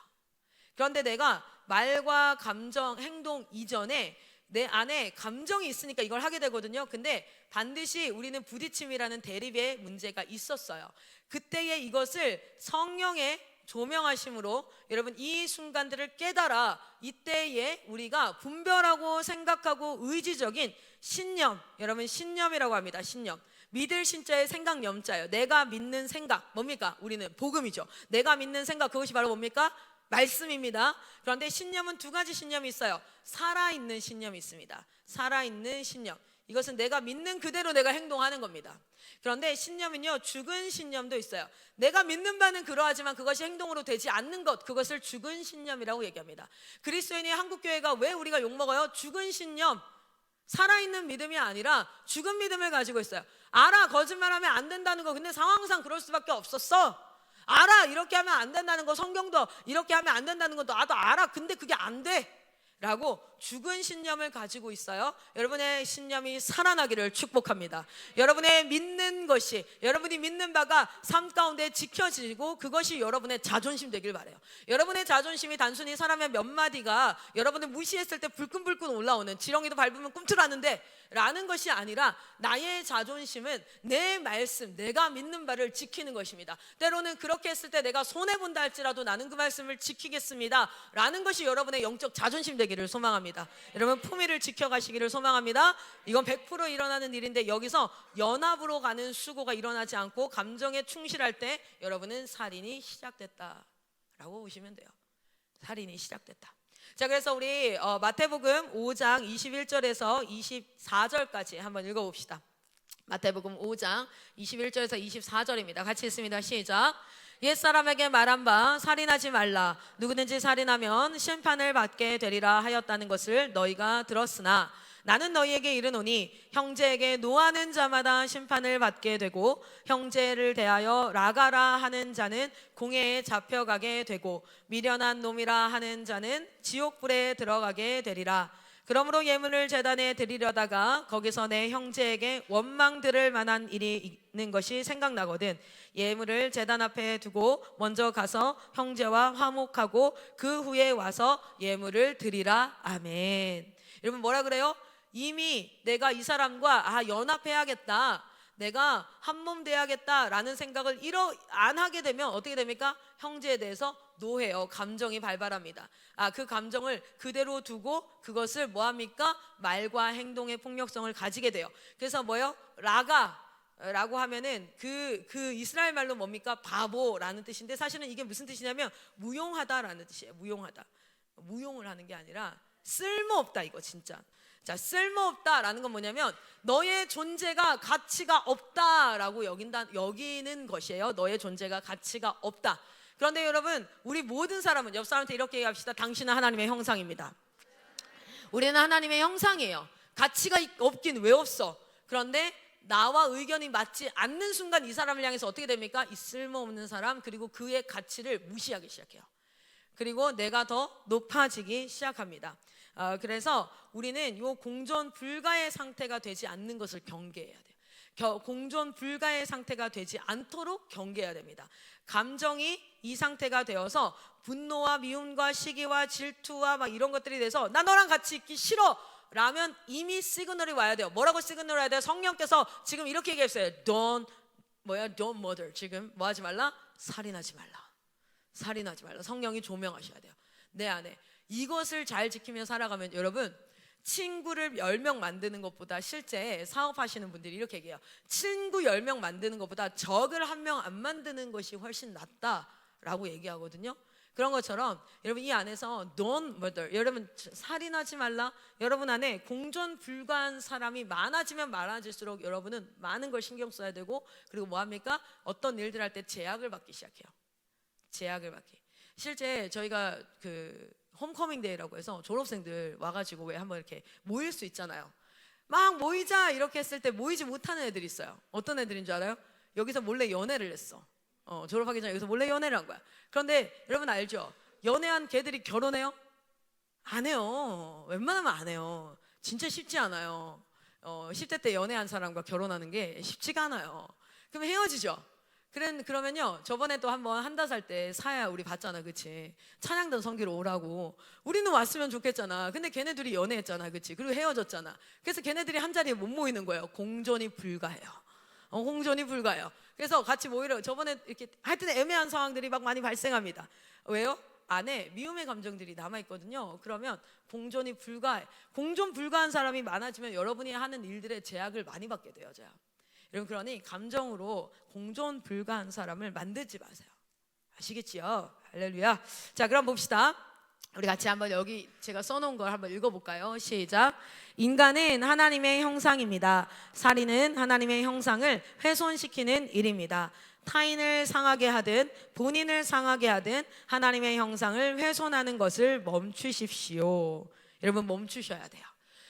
[SPEAKER 1] 그런데 내가 말과 감정, 행동 이전에 내 안에 감정이 있으니까 이걸 하게 되거든요. 근데 반드시 우리는 부딪힘이라는 대립의 문제가 있었어요. 그때에 이것을 성령의 조명하심으로 여러분 이 순간들을 깨달아 이때에 우리가 분별하고 생각하고 의지적인 신념, 여러분 신념이라고 합니다. 신념. 믿을 신자의 생각 염자예요. 내가 믿는 생각 뭡니까? 우리는 복음이죠. 내가 믿는 생각, 그것이 바로 뭡니까? 말씀입니다. 그런데 신념은 두 가지 신념이 있어요. 살아있는 신념이 있습니다. 살아있는 신념, 이것은 내가 믿는 그대로 내가 행동하는 겁니다. 그런데 신념은요, 죽은 신념도 있어요. 내가 믿는 바는 그러하지만 그것이 행동으로 되지 않는 것, 그것을 죽은 신념이라고 얘기합니다. 그리스도인의 한국교회가 왜 우리가 욕먹어요? 죽은 신념, 살아있는 믿음이 아니라 죽은 믿음을 가지고 있어요. 알아, 거짓말하면 안 된다는 거. 근데 상황상 그럴 수밖에 없었어. 알아, 이렇게 하면 안 된다는 거. 성경도 이렇게 하면 안 된다는 거 나도 알아. 근데 그게 안 돼 라고 죽은 신념을 가지고 있어요. 여러분의 신념이 살아나기를 축복합니다. 여러분의 믿는 것이, 여러분이 믿는 바가 삶 가운데 지켜지고 그것이 여러분의 자존심 되길 바라요. 여러분의 자존심이 단순히 사람의 몇 마디가 여러분을 무시했을 때 불끈불끈 올라오는, 지렁이도 밟으면 꿈틀하는데 라는 것이 아니라, 나의 자존심은 내 말씀, 내가 믿는 바를 지키는 것입니다. 때로는 그렇게 했을 때 내가 손해본다 할지라도 나는 그 말씀을 지키겠습니다 라는 것이 여러분의 영적 자존심 되기를 소망합니다. 여러분 품위를 지켜가시기를 소망합니다. 이건 100% 일어나는 일인데, 여기서 연합으로 가는 수고가 일어나지 않고 감정에 충실할 때 여러분은 살인이 시작됐다 라고 보시면 돼요. 살인이 시작됐다. 자, 그래서 우리 마태복음 5장 21절에서 24절까지 한번 읽어봅시다. 마태복음 5장 21절에서 24절입니다. 같이 읽습니다. 시작. 옛사람에게 말한 바 살인하지 말라. 누구든지 살인하면 심판을 받게 되리라 하였다는 것을 너희가 들었으나 나는 너희에게 이르노니 형제에게 노하는 자마다 심판을 받게 되고, 형제를 대하여 라가라 하는 자는 공회에 잡혀가게 되고, 미련한 놈이라 하는 자는 지옥불에 들어가게 되리라. 그러므로 예물을 제단에 드리려다가 거기서 내 형제에게 원망 들을 만한 일이 있는 것이 생각나거든 예물을 제단 앞에 두고 먼저 가서 형제와 화목하고 그 후에 와서 예물을 드리라. 아멘. 여러분 뭐라 그래요? 이미 내가 이 사람과 연합해야겠다, 내가 한몸 돼야겠다라는 생각을 안 하게 되면 어떻게 됩니까? 형제에 대해서 노해요. 감정이 발발합니다. 그 감정을 그대로 두고 그것을 뭐합니까? 말과 행동의 폭력성을 가지게 돼요. 그래서 뭐요? 라가라고 하면은 그 이스라엘 말로 뭡니까? 바보라는 뜻인데, 사실은 이게 무슨 뜻이냐면 무용하다라는 뜻이에요. 무용하다. 무용을 하는 게 아니라 쓸모없다, 이거 진짜. 자, 쓸모없다라는 건 뭐냐면 너의 존재가 가치가 없다라고 여기는 것이에요. 너의 존재가 가치가 없다. 그런데 여러분, 우리 모든 사람은, 옆 사람한테 이렇게 얘기합시다. 당신은 하나님의 형상입니다. 우리는 하나님의 형상이에요. 가치가 없긴 왜 없어? 그런데 나와 의견이 맞지 않는 순간 이 사람을 향해서 어떻게 됩니까? 이 쓸모없는 사람, 그리고 그의 가치를 무시하기 시작해요. 그리고 내가 더 높아지기 시작합니다. 그래서 우리는 이 공존 불가의 상태가 되지 않는 것을 경계해야 돼요. 공존 불가의 상태가 되지 않도록 경계해야 됩니다. 감정이 이 상태가 되어서 분노와 미움과 시기와 질투와 막 이런 것들이 돼서 나 너랑 같이 있기 싫어 라면 이미 시그널이 와야 돼요. 뭐라고 시그널 와야 돼요? 성령께서 지금 이렇게 얘기했어요. Don't murder. 지금 뭐 하지 말라? 살인하지 말라. 살인하지 말라. 성령이 조명하셔야 돼요. 내 안에 이것을 잘 지키며 살아가면, 여러분, 친구를 10명 만드는 것보다, 실제 사업하시는 분들이 이렇게 얘기해요. 친구 10명 만드는 것보다 적을 1명 안 만드는 것이 훨씬 낫다라고 얘기하거든요. 그런 것처럼 여러분 이 안에서 don't murder, 여러분 살인하지 말라. 여러분 안에 공존 불가한 사람이 많아지면 많아질수록 여러분은 많은 걸 신경 써야 되고, 그리고 뭐합니까? 어떤 일들 할 때 제약을 받기 시작해요. 제약을 받기. 실제 저희가 홈커밍 데이라고 해서 졸업생들 와가지고 왜 한번 이렇게 모일 수 있잖아요. 막 모이자 이렇게 했을 때 모이지 못하는 애들이 있어요. 어떤 애들인 줄 알아요? 여기서 몰래 연애를 했어. 졸업하기 전에 여기서 몰래 연애를 한 거야. 그런데 여러분 알죠? 연애한 걔들이 결혼해요? 안 해요. 웬만하면 안 해요. 진짜 쉽지 않아요. 10대 때 연애한 사람과 결혼하는 게 쉽지가 않아요. 그럼 헤어지죠. 그러면요, 저번에 또 한번 한다살 할 때 사야 우리 봤잖아, 그치? 찬양단 성기로 오라고. 우리는 왔으면 좋겠잖아. 근데 걔네들이 연애했잖아, 그치? 그리고 헤어졌잖아. 그래서 걔네들이 한 자리에 못 모이는 거예요. 공존이 불가해요. 공존이 불가해요. 그래서 같이 모이려, 저번에 이렇게 하여튼 애매한 상황들이 막 많이 발생합니다. 왜요? 안에 미움의 감정들이 남아있거든요. 그러면 공존이 불가해. 공존 불가한 사람이 많아지면 여러분이 하는 일들의 제약을 많이 받게 돼요, 제약. 여러분, 그러니 감정으로 공존 불가한 사람을 만들지 마세요. 아시겠지요? 할렐루야. 자, 그럼 봅시다. 우리 같이 한번 여기 제가 써놓은 걸 한번 읽어볼까요? 시작. 인간은 하나님의 형상입니다. 살인은 하나님의 형상을 훼손시키는 일입니다. 타인을 상하게 하든 본인을 상하게 하든 하나님의 형상을 훼손하는 것을 멈추십시오. 여러분, 멈추셔야 돼요.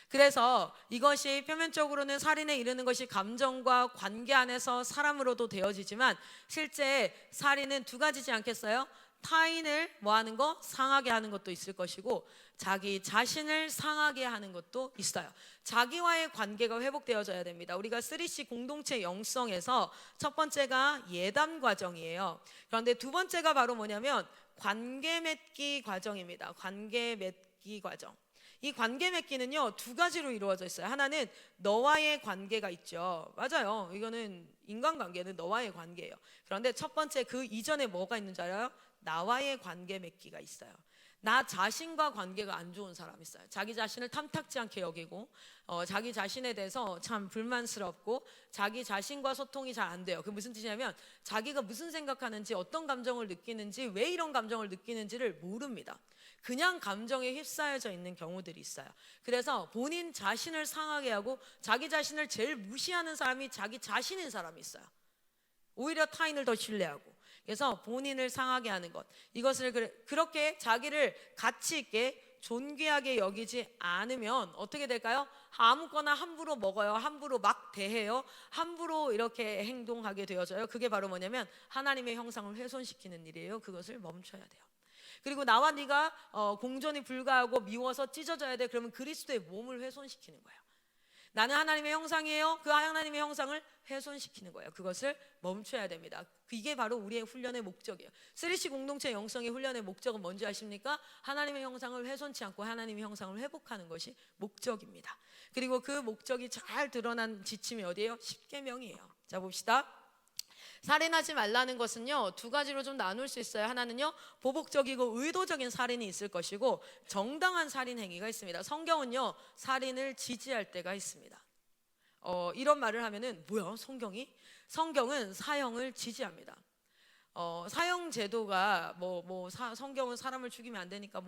[SPEAKER 1] 그래서 이것이 표면적으로는 살인에 이르는 것이 감정과 관계 안에서 사람으로도 되어지지만, 실제 살인은 두 가지지 않겠어요? 타인을 뭐 하는 거? 상하게 하는 것도 있을 것이고 자기 자신을 상하게 하는 것도 있어요. 자기와의 관계가 회복되어져야 됩니다. 우리가 3C 공동체 영성에서 첫 번째가 예담 과정이에요. 그런데 두 번째가 바로 뭐냐면 관계 맺기 과정입니다. 관계 맺기 과정. 이 관계 맺기는요 두 가지로 이루어져 있어요. 하나는 너와의 관계가 있죠. 맞아요. 이거는 인간관계는 너와의 관계예요. 그런데 첫 번째 그 이전에 뭐가 있는 줄 알아요? 나와의 관계 맺기가 있어요. 나 자신과 관계가 안 좋은 사람 있어요. 자기 자신을 탐탁지 않게 여기고 자기 자신에 대해서 참 불만스럽고 자기 자신과 소통이 잘 안 돼요. 그 무슨 뜻이냐면 자기가 무슨 생각하는지 어떤 감정을 느끼는지 왜 이런 감정을 느끼는지를 모릅니다. 그냥 감정에 휩싸여져 있는 경우들이 있어요. 그래서 본인 자신을 상하게 하고 자기 자신을 제일 무시하는 사람이 자기 자신인 사람이 있어요. 오히려 타인을 더 신뢰하고. 그래서 본인을 상하게 하는 것, 이것을 그렇게 자기를 가치 있게 존귀하게 여기지 않으면 어떻게 될까요? 아무거나 함부로 먹어요. 함부로 막 대해요. 함부로 이렇게 행동하게 되어져요. 그게 바로 뭐냐면 하나님의 형상을 훼손시키는 일이에요. 그것을 멈춰야 돼요. 그리고 나와 네가 공존이 불가하고 미워서 찢어져야 돼. 그러면 그리스도의 몸을 훼손시키는 거예요. 나는 하나님의 형상이에요. 그 하나님의 형상을 훼손시키는 거예요. 그것을 멈춰야 됩니다. 이게 바로 우리의 훈련의 목적이에요. 3C 공동체 영성의 훈련의 목적은 뭔지 아십니까? 하나님의 형상을 훼손치 않고 하나님의 형상을 회복하는 것이 목적입니다. 그리고 그 목적이 잘 드러난 지침이 어디예요? 십계명이에요. 자 봅시다. 살인하지 말라는 것은요 두 가지로 좀 나눌 수 있어요. 하나는요 보복적이고 의도적인 살인이 있을 것이고 정당한 살인 행위가 있습니다. 성경은요 살인을 지지할 때가 있습니다. 이런 말을 하면은 뭐야 성경이? 성경은 사형을 지지합니다. 사형 제도가 성경은 사람을 죽이면 안 되니까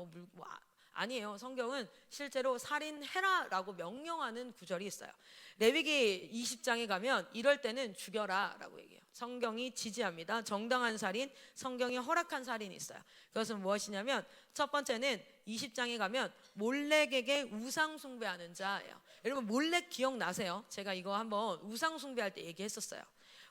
[SPEAKER 1] 아니에요. 성경은 실제로 살인해라라고 명령하는 구절이 있어요. 레위기 20장에 가면 이럴 때는 죽여라 라고 얘기해요. 성경이 지지합니다. 정당한 살인, 성경이 허락한 살인이 있어요. 그것은 무엇이냐면 첫 번째는 20장에 가면 몰렉에게 우상 숭배하는 자예요. 여러분 몰렉 기억나세요? 제가 이거 한번 우상 숭배할 때 얘기했었어요.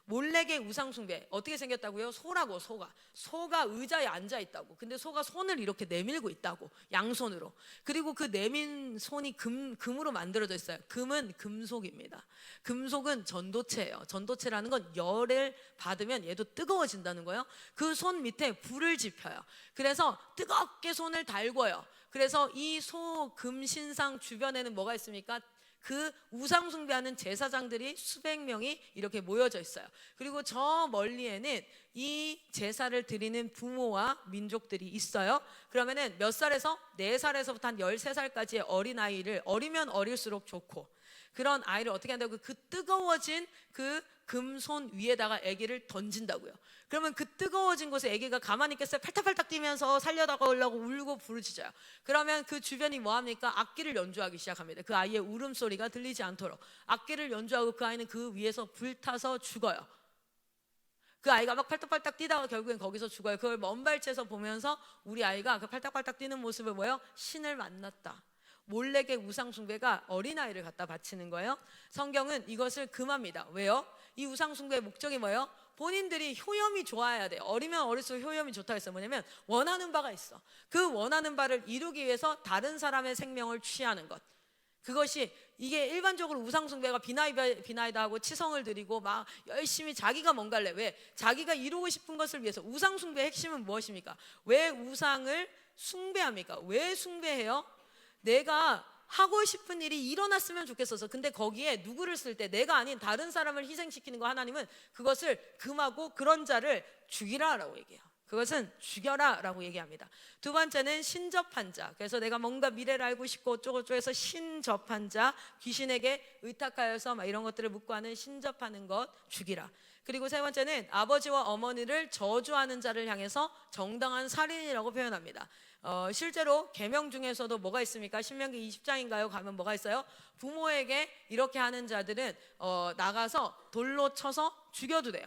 [SPEAKER 1] 몰렉의 우상 숭배 어떻게 생겼다고요? 소라고. 소가 의자에 앉아 있다고. 근데 소가 손을 이렇게 내밀고 있다고, 양손으로. 그리고 그 내민 손이 금으로 만들어져 있어요. 금은 금속입니다. 금속은 전도체예요. 전도체라는 건 열을 받으면 얘도 뜨거워진다는 거예요. 그 손 밑에 불을 지펴요. 그래서 뜨겁게 손을 달궈요. 그래서 이 소 금신상 주변에는 뭐가 있습니까? 그 우상 숭배하는 제사장들이 수백 명이 이렇게 모여져 있어요. 그리고 저 멀리에는 이 제사를 드리는 부모와 민족들이 있어요. 그러면은 몇 살에서? 4살에서부터 한 13살까지의 어린아이를, 어리면 어릴수록 좋고, 그런 아이를 어떻게 한다고? 그 뜨거워진 그 금손 위에다가 아기를 던진다고요. 그러면 그 뜨거워진 곳에 아기가 가만히 있겠어요? 팔딱팔딱 뛰면서 살려다가려고 울고 부르짖어요. 그러면 그 주변이 뭐합니까? 악기를 연주하기 시작합니다. 그 아이의 울음소리가 들리지 않도록 악기를 연주하고 그 아이는 그 위에서 불타서 죽어요. 그 아이가 막 팔딱팔딱 뛰다가 결국엔 거기서 죽어요. 그걸 먼 발치에서 보면서 우리 아이가 그 팔딱팔딱 뛰는 모습을 뭐예요? 신을 만났다. 몰렉의 우상 숭배가 어린아이를 갖다 바치는 거예요. 성경은 이것을 금합니다. 왜요? 이 우상 숭배의 목적이 뭐예요? 본인들이 효염이 좋아야 돼요. 어리면 어릴수록 효염이 좋다 했어요. 뭐냐면 원하는 바가 있어. 그 원하는 바를 이루기 위해서 다른 사람의 생명을 취하는 것. 그것이 이게 일반적으로 우상 숭배가 비나이다 하고 치성을 드리고 막 열심히 자기가 뭔가를 해. 왜? 자기가 이루고 싶은 것을 위해서. 우상 숭배의 핵심은 무엇입니까? 왜 우상을 숭배합니까? 왜 숭배해요? 내가 하고 싶은 일이 일어났으면 좋겠어서. 근데 거기에 누구를 쓸 때 내가 아닌 다른 사람을 희생시키는 거, 하나님은 그것을 금하고 그런 자를 죽이라 라고 얘기해요. 그것은 죽여라 라고 얘기합니다. 두 번째는 신접한 자. 그래서 내가 뭔가 미래를 알고 싶고 어쩌고저쩌고 해서 신접한 자, 귀신에게 의탁하여서 막 이런 것들을 묻고 하는 신접하는 것 죽이라. 그리고 세 번째는 아버지와 어머니를 저주하는 자를 향해서 정당한 살인이라고 표현합니다. 실제로 계명 중에서도 뭐가 있습니까? 신명기 20장인가요? 가면 뭐가 있어요? 부모에게 이렇게 하는 자들은 나가서 돌로 쳐서 죽여도 돼요.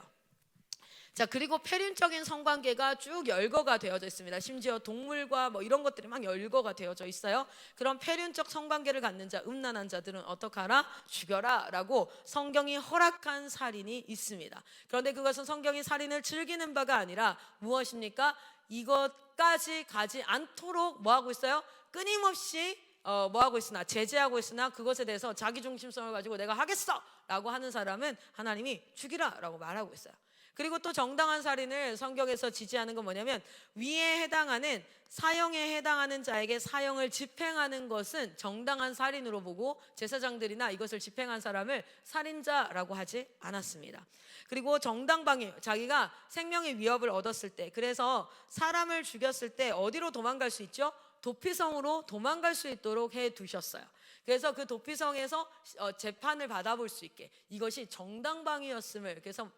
[SPEAKER 1] 자, 그리고 폐륜적인 성관계가 쭉 열거가 되어져 있습니다. 심지어 동물과 뭐 이런 것들이 막 열거가 되어져 있어요. 그런 폐륜적 성관계를 갖는 자, 음란한 자들은 어떡하라? 죽여라 라고 성경이 허락한 살인이 있습니다. 그런데 그것은 성경이 살인을 즐기는 바가 아니라 무엇입니까? 이것까지 가지 않도록 뭐 하고 있어요? 끊임없이 뭐 하고 있으나, 제재하고 있으나 그것에 대해서 자기중심성을 가지고 내가 하겠어 라고 하는 사람은 하나님이 죽이라 라고 말하고 있어요. 그리고 또 정당한 살인을 성경에서 지지하는 건 뭐냐면, 위에 해당하는 사형에 해당하는 자에게 사형을 집행하는 것은 정당한 살인으로 보고 제사장들이나 이것을 집행한 사람을 살인자라고 하지 않았습니다. 그리고 정당방위, 자기가 생명의 위협을 얻었을 때, 그래서 사람을 죽였을 때 어디로 도망갈 수 있죠? 도피성으로 도망갈 수 있도록 해 두셨어요. 그래서 그 도피성에서 재판을 받아볼 수 있게, 이것이 정당방위였음을, 그래서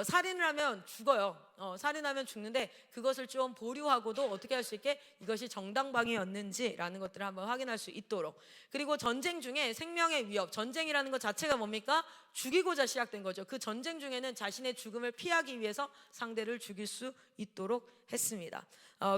[SPEAKER 1] 살인을 하면 죽어요. 살인하면 죽는데 그것을 좀 보류하고도 어떻게 할 수 있게 이것이 정당방위였는지라는 것들을 한번 확인할 수 있도록. 그리고 전쟁 중에 생명의 위협, 전쟁이라는 것 자체가 뭡니까? 죽이고자 시작된 거죠. 그 전쟁 중에는 자신의 죽음을 피하기 위해서 상대를 죽일 수 있도록 했습니다.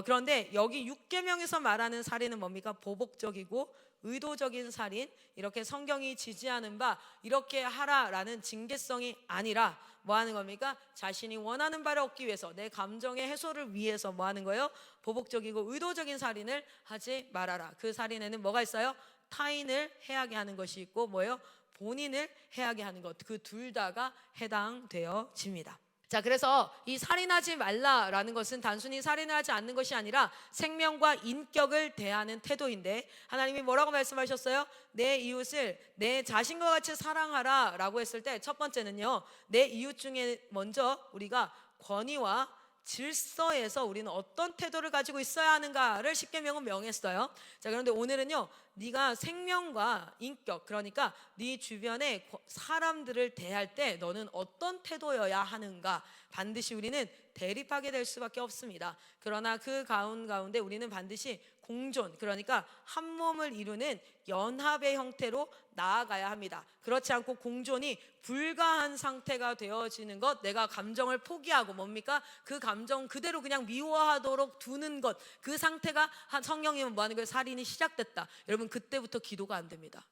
[SPEAKER 1] 그런데 여기 6계명에서 말하는 살인은 뭡니까? 보복적이고 의도적인 살인, 이렇게 성경이 지지하는 바 이렇게 하라라는 징계성이 아니라 뭐 하는 겁니까? 자신이 원하는 바를 얻기 위해서, 내 감정의 해소를 위해서 뭐 하는 거예요? 보복적이고 의도적인 살인을 하지 말아라. 그 살인에는 뭐가 있어요? 타인을 해하게 하는 것이 있고 뭐예요? 본인을 해하게 하는 것, 그 둘 다가 해당되어집니다. 자, 그래서 이 살인하지 말라라는 것은 단순히 살인을 하지 않는 것이 아니라 생명과 인격을 대하는 태도인데, 하나님이 뭐라고 말씀하셨어요? 내 이웃을 내 자신과 같이 사랑하라 라고 했을 때 첫 번째는요, 내 이웃 중에 먼저 우리가 권위와 질서에서 우리는 어떤 태도를 가지고 있어야 하는가를 십계명은 명했어요. 자, 그런데 오늘은요, 네가 생명과 인격, 그러니까 네 주변의 사람들을 대할 때 너는 어떤 태도여야 하는가, 반드시 우리는 대립하게 될 수밖에 없습니다. 그러나 그 가운데 우리는 반드시 공존, 그러니까 한 몸을 이루는 연합의 형태로 나아가야 합니다. 그렇지 않고 공존이 불가한 상태가 되어지는 것, 내가 감정을 포기하고 뭡니까? 그 감정 그대로 그냥 미워하도록 두는 것, 그 상태가 성령님은 뭐 하는 거예요? 살인이 시작됐다. 여러분, 그때부터 기도가 안 됩니다.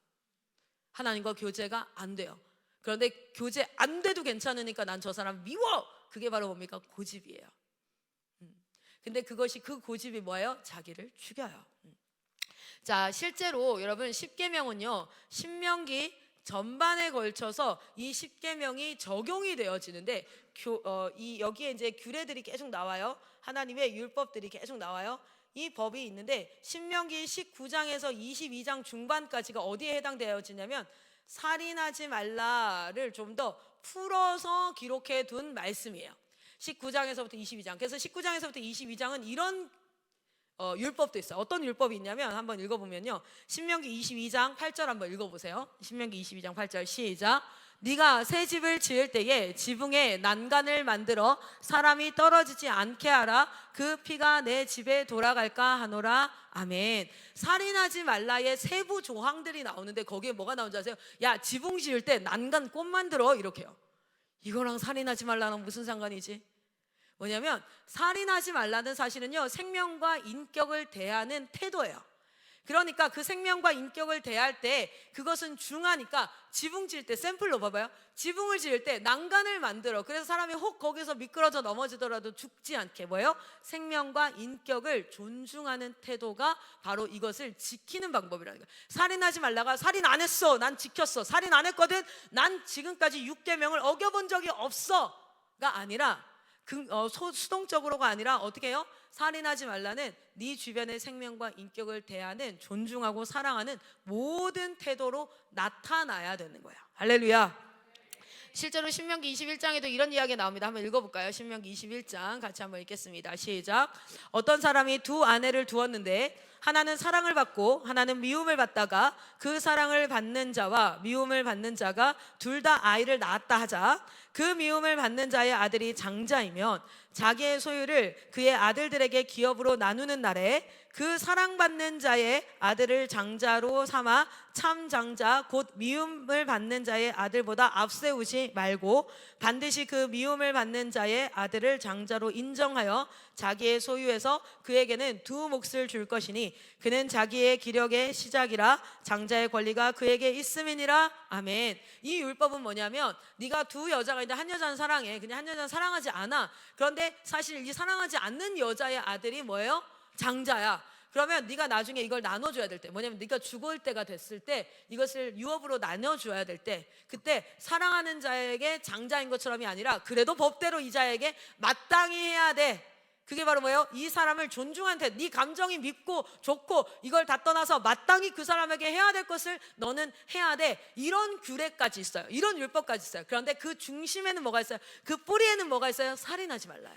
[SPEAKER 1] 하나님과 교제가 안 돼요. 그런데 교제 안 돼도 괜찮으니까 난 저 사람 미워! 그게 바로 뭡니까? 고집이에요. 근데 그것이, 그 고집이 뭐예요? 자기를 죽여요. 자, 실제로 여러분, 십계명은요, 신명기 전반에 걸쳐서 이 십계명이 적용이 되어지는데, 여기에 이제 규례들이 계속 나와요. 하나님의 율법들이 계속 나와요. 이 법이 있는데, 신명기 19장에서 22장 중반까지가 어디에 해당되어지냐면, 살인하지 말라를 좀 더 풀어서 기록해 둔 말씀이에요. 19장에서부터 22장. 그래서 19장에서부터 22장은 이런 율법도 있어요. 어떤 율법이 있냐면 한번 읽어보면요, 신명기 22장 8절 한번 읽어보세요. 신명기 22장 8절 시작. 네가 새 집을 지을 때에 지붕에 난간을 만들어 사람이 떨어지지 않게 하라. 그 피가 내 집에 돌아갈까 하노라. 아멘. 살인하지 말라의 세부 조항들이 나오는데 거기에 뭐가 나오는지 아세요? 야, 지붕 지을 때 난간 꽃 만들어, 이렇게요. 이거랑 살인하지 말라는 무슨 상관이지? 뭐냐면, 살인하지 말라는 사실은요, 생명과 인격을 대하는 태도예요. 그러니까 그 생명과 인격을 대할 때 그것은 중하니까, 지붕 지을 때 샘플로 봐봐요. 지붕을 지을 때 난간을 만들어. 그래서 사람이 혹 거기서 미끄러져 넘어지더라도 죽지 않게 뭐예요? 생명과 인격을 존중하는 태도가 바로 이것을 지키는 방법이라는 거예요. 살인하지 말라가 살인 안 했어, 난 지켰어. 살인 안 했거든, 난 지금까지 6계명을 어겨본 적이 없어가 아니라, 수동적으로가 아니라 어떻게 해요? 살인하지 말라는 네 주변의 생명과 인격을 대하는, 존중하고 사랑하는 모든 태도로 나타나야 되는 거야. 할렐루야. 실제로 신명기 21장에도 이런 이야기가 나옵니다. 한번 읽어볼까요? 신명기 21장 같이 한번 읽겠습니다. 시작. 어떤 사람이 두 아내를 두었는데 하나는 사랑을 받고 하나는 미움을 받다가 그 사랑을 받는 자와 미움을 받는 자가 둘 다 아이를 낳았다 하자. 그 미움을 받는 자의 아들이 장자이면 자기의 소유를 그의 아들들에게 기업으로 나누는 날에 그 사랑받는 자의 아들을 장자로 삼아 참 장자 곧 미움을 받는 자의 아들보다 앞세우지 말고 반드시 그 미움을 받는 자의 아들을 장자로 인정하여 자기의 소유에서 그에게는 두 몫을 줄 것이니 그는 자기의 기력의 시작이라 장자의 권리가 그에게 있음이니라. 아멘. 이 율법은 뭐냐면 네가 두 여자가 있는데 한 여자는 사랑해, 근데 한 여자는 사랑하지 않아. 그런데 사실 이 사랑하지 않는 여자의 아들이 뭐예요? 장자야. 그러면 네가 나중에 이걸 나눠줘야 될 때, 뭐냐면 네가 죽을 때가 됐을 때 이것을 유업으로 나눠줘야 될 때, 그때 사랑하는 자에게 장자인 것처럼이 아니라 그래도 법대로 이 자에게 마땅히 해야 돼. 그게 바로 뭐예요? 이 사람을 존중한 태, 네 감정이 밉고 좋고 이걸 다 떠나서 마땅히 그 사람에게 해야 될 것을 너는 해야 돼. 이런 규례까지 있어요. 이런 율법까지 있어요. 그런데 그 중심에는 뭐가 있어요? 그 뿌리에는 뭐가 있어요? 살인하지 말라요.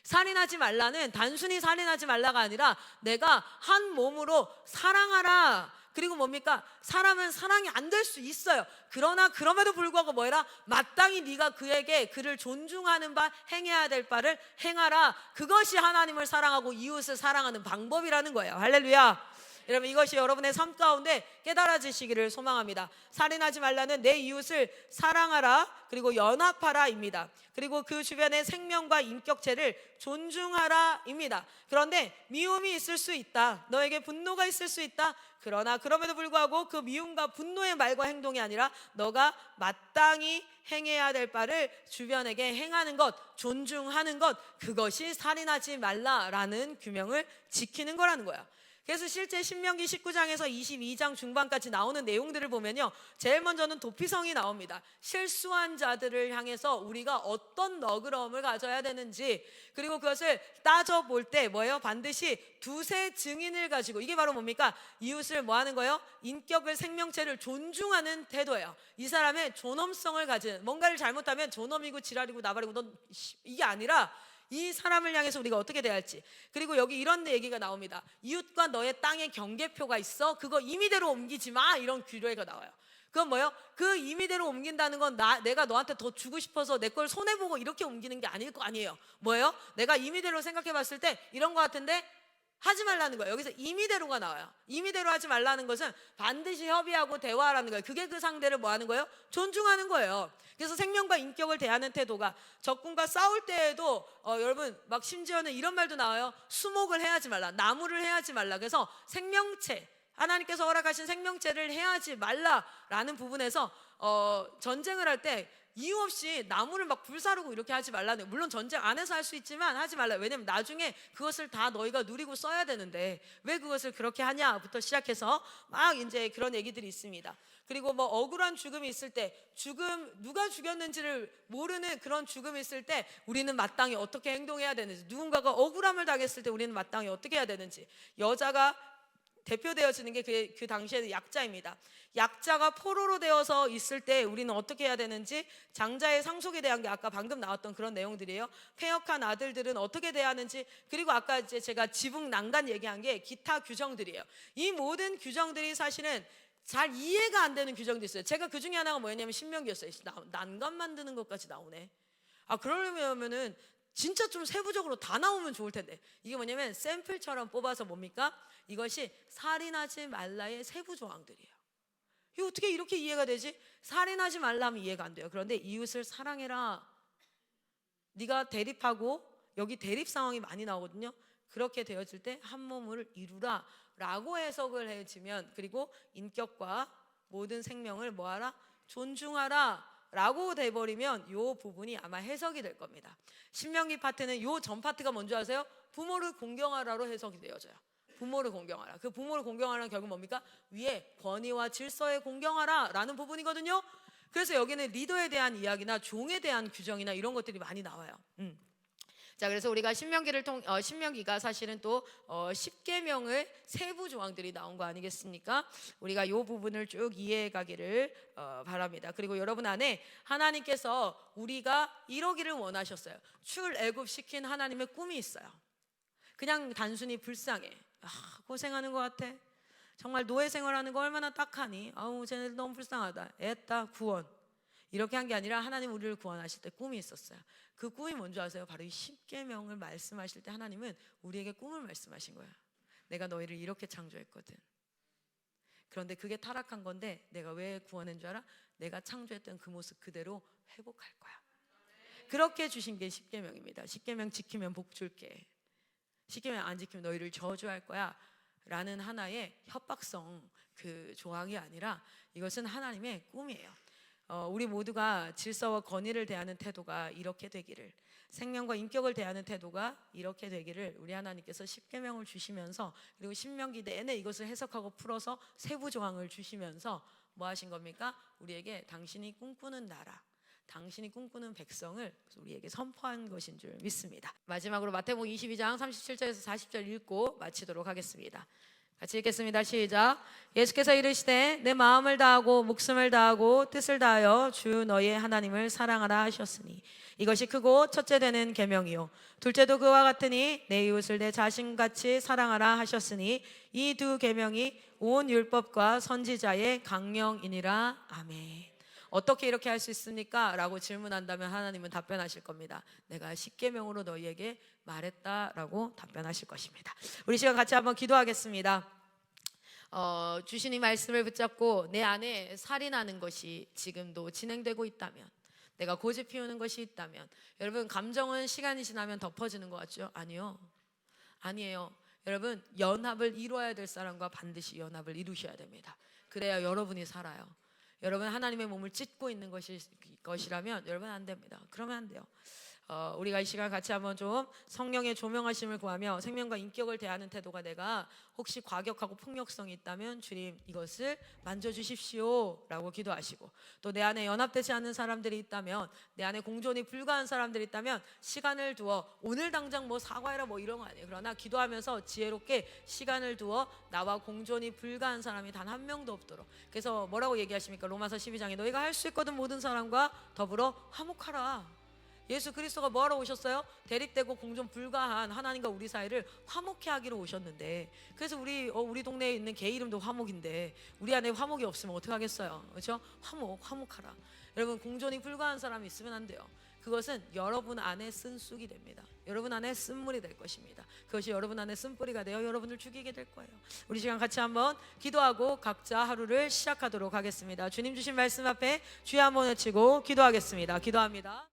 [SPEAKER 1] 살인하지 말라는 단순히 살인하지 말라가 아니라 내가 한 몸으로 사랑하라. 그리고 뭡니까? 사람은 사랑이 안 될 수 있어요. 그러나 그럼에도 불구하고 뭐해라? 마땅히 네가 그에게 그를 존중하는 바 행해야 될 바를 행하라. 그것이 하나님을 사랑하고 이웃을 사랑하는 방법이라는 거예요. 할렐루야. 여러분, 이것이 여러분의 삶 가운데 깨달아지시기를 소망합니다. 살인하지 말라는 내 이웃을 사랑하라 그리고 연합하라 입니다. 그리고 그 주변의 생명과 인격체를 존중하라 입니다. 그런데 미움이 있을 수 있다, 너에게 분노가 있을 수 있다. 그러나 그럼에도 불구하고 그 미움과 분노의 말과 행동이 아니라 너가 마땅히 행해야 될 바를 주변에게 행하는 것, 존중하는 것, 그것이 살인하지 말라라는 규명을 지키는 거라는 거야. 그래서 실제 신명기 19장에서 22장 중반까지 나오는 내용들을 보면요, 제일 먼저는 도피성이 나옵니다. 실수한 자들을 향해서 우리가 어떤 너그러움을 가져야 되는지, 그리고 그것을 따져볼 때 뭐예요? 반드시 두세 증인을 가지고, 이게 바로 뭡니까? 이웃을 뭐 하는 거예요? 인격을, 생명체를 존중하는 태도예요. 이 사람의 존엄성을 가진, 뭔가를 잘못하면 존엄이고 지랄이고 나발이고 넌 이게 아니라 이 사람을 향해서 우리가 어떻게 대할지. 그리고 여기 이런 얘기가 나옵니다. 이웃과 너의 땅에 경계표가 있어, 그거 임의대로 옮기지 마, 이런 규례가 나와요. 그건 뭐예요? 그 임의대로 옮긴다는 건 내가 너한테 더 주고 싶어서 내 걸 손해보고 이렇게 옮기는 게 아닐 거 아니에요. 뭐예요? 내가 임의대로 생각해 봤을 때 이런 거 같은데 하지 말라는 거예요. 여기서 임의대로가 나와요. 임의대로 하지 말라는 것은 반드시 협의하고 대화하라는 거예요. 그게 그 상대를 뭐 하는 거예요? 존중하는 거예요. 그래서 생명과 인격을 대하는 태도가, 적군과 싸울 때에도 여러분 막 심지어는 이런 말도 나와요. 수목을 해야지 말라, 나무를 해야지 말라. 그래서 생명체, 하나님께서 허락하신 생명체를 해야지 말라라는 부분에서 전쟁을 할 때 이유 없이 나무를 막 불사르고 이렇게 하지 말라는, 물론 전쟁 안에서 할 수 있지만 하지 말라. 왜냐면 나중에 그것을 다 너희가 누리고 써야 되는데 왜 그것을 그렇게 하냐부터 시작해서 막 이제 그런 얘기들이 있습니다. 그리고 뭐 억울한 죽음이 있을 때, 죽음, 누가 죽였는지를 모르는 그런 죽음이 있을 때 우리는 마땅히 어떻게 행동해야 되는지, 누군가가 억울함을 당했을 때 우리는 마땅히 어떻게 해야 되는지. 여자가 대표되어지는 게 그 당시에는 약자입니다. 약자가 포로로 되어서 있을 때 우리는 어떻게 해야 되는지, 장자의 상속에 대한 게 아까 방금 나왔던 그런 내용들이에요. 폐역한 아들들은 어떻게 대하는지, 그리고 아까 이제 제가 지붕 난간 얘기한 게 기타 규정들이에요. 이 모든 규정들이 사실은 잘 이해가 안 되는 규정도 있어요. 제가 그 중에 하나가 뭐였냐면 신명기였어요. 난간 만드는 것까지 나오네. 그러려면은 진짜 좀 세부적으로 다 나오면 좋을 텐데, 이게 뭐냐면 샘플처럼 뽑아서 뭡니까? 이것이 살인하지 말라의 세부 조항들이에요. 이거 어떻게 이렇게 이해가 되지? 살인하지 말라면 이해가 안 돼요. 그런데 이웃을 사랑해라, 네가 대립하고, 여기 대립 상황이 많이 나오거든요. 그렇게 되어질 때 한 몸을 이루라 라고 해석을 해주면, 그리고 인격과 모든 생명을 뭐하라? 존중하라 라고 돼버리면 이 부분이 아마 해석이 될 겁니다. 신명기 파트는 이 전 파트가 뭔지 아세요? 부모를 공경하라로 해석이 되어져요. 부모를 공경하라. 그 부모를 공경하라는 결국 뭡니까? 위에 권위와 질서에 공경하라 라는 부분이거든요. 그래서 여기는 리더에 대한 이야기나 종에 대한 규정이나 이런 것들이 많이 나와요. 자, 그래서 우리가 신명기가 사실은 또 10계명의 세부 조항들이 나온 거 아니겠습니까? 우리가 이 부분을 쭉 이해해 가기를 바랍니다. 그리고 여러분 안에 하나님께서 우리가 이러기를 원하셨어요. 출애굽시킨 하나님의 꿈이 있어요. 그냥 단순히 불쌍해, 고생하는 것 같아. 정말 노예 생활하는 거 얼마나 딱하니? 아우 쟤네들 너무 불쌍하다. 애따 구원. 이렇게 한 게 아니라 하나님 우리를 구원하실 때 꿈이 있었어요. 그 꿈이 뭔지 아세요? 바로 이 십계명을 말씀하실 때 하나님은 우리에게 꿈을 말씀하신 거야. 내가 너희를 이렇게 창조했거든. 그런데 그게 타락한 건데 내가 왜 구원한 줄 알아? 내가 창조했던 그 모습 그대로 회복할 거야. 그렇게 주신 게 십계명입니다. 십계명 지키면 복 줄게. 십계명 안 지키면 너희를 저주할 거야. 라는 하나의 협박성 그 조항이 아니라 이것은 하나님의 꿈이에요. 우리 모두가 질서와 권위를 대하는 태도가 이렇게 되기를, 생명과 인격을 대하는 태도가 이렇게 되기를 우리 하나님께서 십계명을 주시면서, 그리고 신명기 내내 이것을 해석하고 풀어서 세부 조항을 주시면서 뭐 하신 겁니까? 우리에게 당신이 꿈꾸는 나라, 당신이 꿈꾸는 백성을 우리에게 선포한 것인 줄 믿습니다. 마지막으로 마태복음 22장 37절에서 40절 읽고 마치도록 하겠습니다. 같이 읽겠습니다. 시작. 예수께서 이르시되 내 마음을 다하고 목숨을 다하고 뜻을 다하여 주 너희의 하나님을 사랑하라 하셨으니 이것이 크고 첫째 되는 계명이요 둘째도 그와 같으니 내 이웃을 내 자신같이 사랑하라 하셨으니 이 두 계명이 온 율법과 선지자의 강령이니라. 아멘. 어떻게 이렇게 할 수 있습니까? 라고 질문한다면 하나님은 답변하실 겁니다. 내가 십계명으로 너희에게 말했다라고 답변하실 것입니다. 우리 시간 같이 한번 기도하겠습니다. 주신 이 말씀을 붙잡고 내 안에 살인하는 것이 지금도 진행되고 있다면, 내가 고집 피우는 것이 있다면, 여러분 감정은 시간이 지나면 덮어지는 것 같죠? 아니에요. 여러분 연합을 이루어야 될 사람과 반드시 연합을 이루셔야 됩니다. 그래야 여러분이 살아요. 여러분 하나님의 몸을 찢고 있는 것이라면 여러분 안 됩니다. 그러면 안 돼요. 우리가 이 시간 같이 한번 좀 성령의 조명하심을 구하며 생명과 인격을 대하는 태도가 내가 혹시 과격하고 폭력성이 있다면 주님 이것을 만져주십시오 라고 기도하시고, 또 내 안에 연합되지 않는 사람들이 있다면, 내 안에 공존이 불가한 사람들이 있다면 시간을 두어, 오늘 당장 뭐 사과해라 뭐 이런 거 아니에요. 그러나 기도하면서 지혜롭게 시간을 두어 나와 공존이 불가한 사람이 단 한 명도 없도록. 그래서 뭐라고 얘기하십니까? 로마서 12장에 너희가 할 수 있거든 모든 사람과 더불어 화목하라. 예수 그리스도가 뭐하러 오셨어요? 대립되고 공존 불가한 하나님과 우리 사이를 화목케 하기로 오셨는데, 그래서 우리 동네에 있는 개 이름도 화목인데 우리 안에 화목이 없으면 어떡하겠어요? 그렇죠? 화목하라. 여러분 공존이 불가한 사람이 있으면 안 돼요. 그것은 여러분 안에 쓴 쑥이 됩니다. 여러분 안에 쓴물이 될 것입니다. 그것이 여러분 안에 쓴뿌리가 되어 여러분을 죽이게 될 거예요. 우리 시간 같이 한번 기도하고 각자 하루를 시작하도록 하겠습니다. 주님 주신 말씀 앞에 주여 한번 외치고 기도하겠습니다. 기도합니다.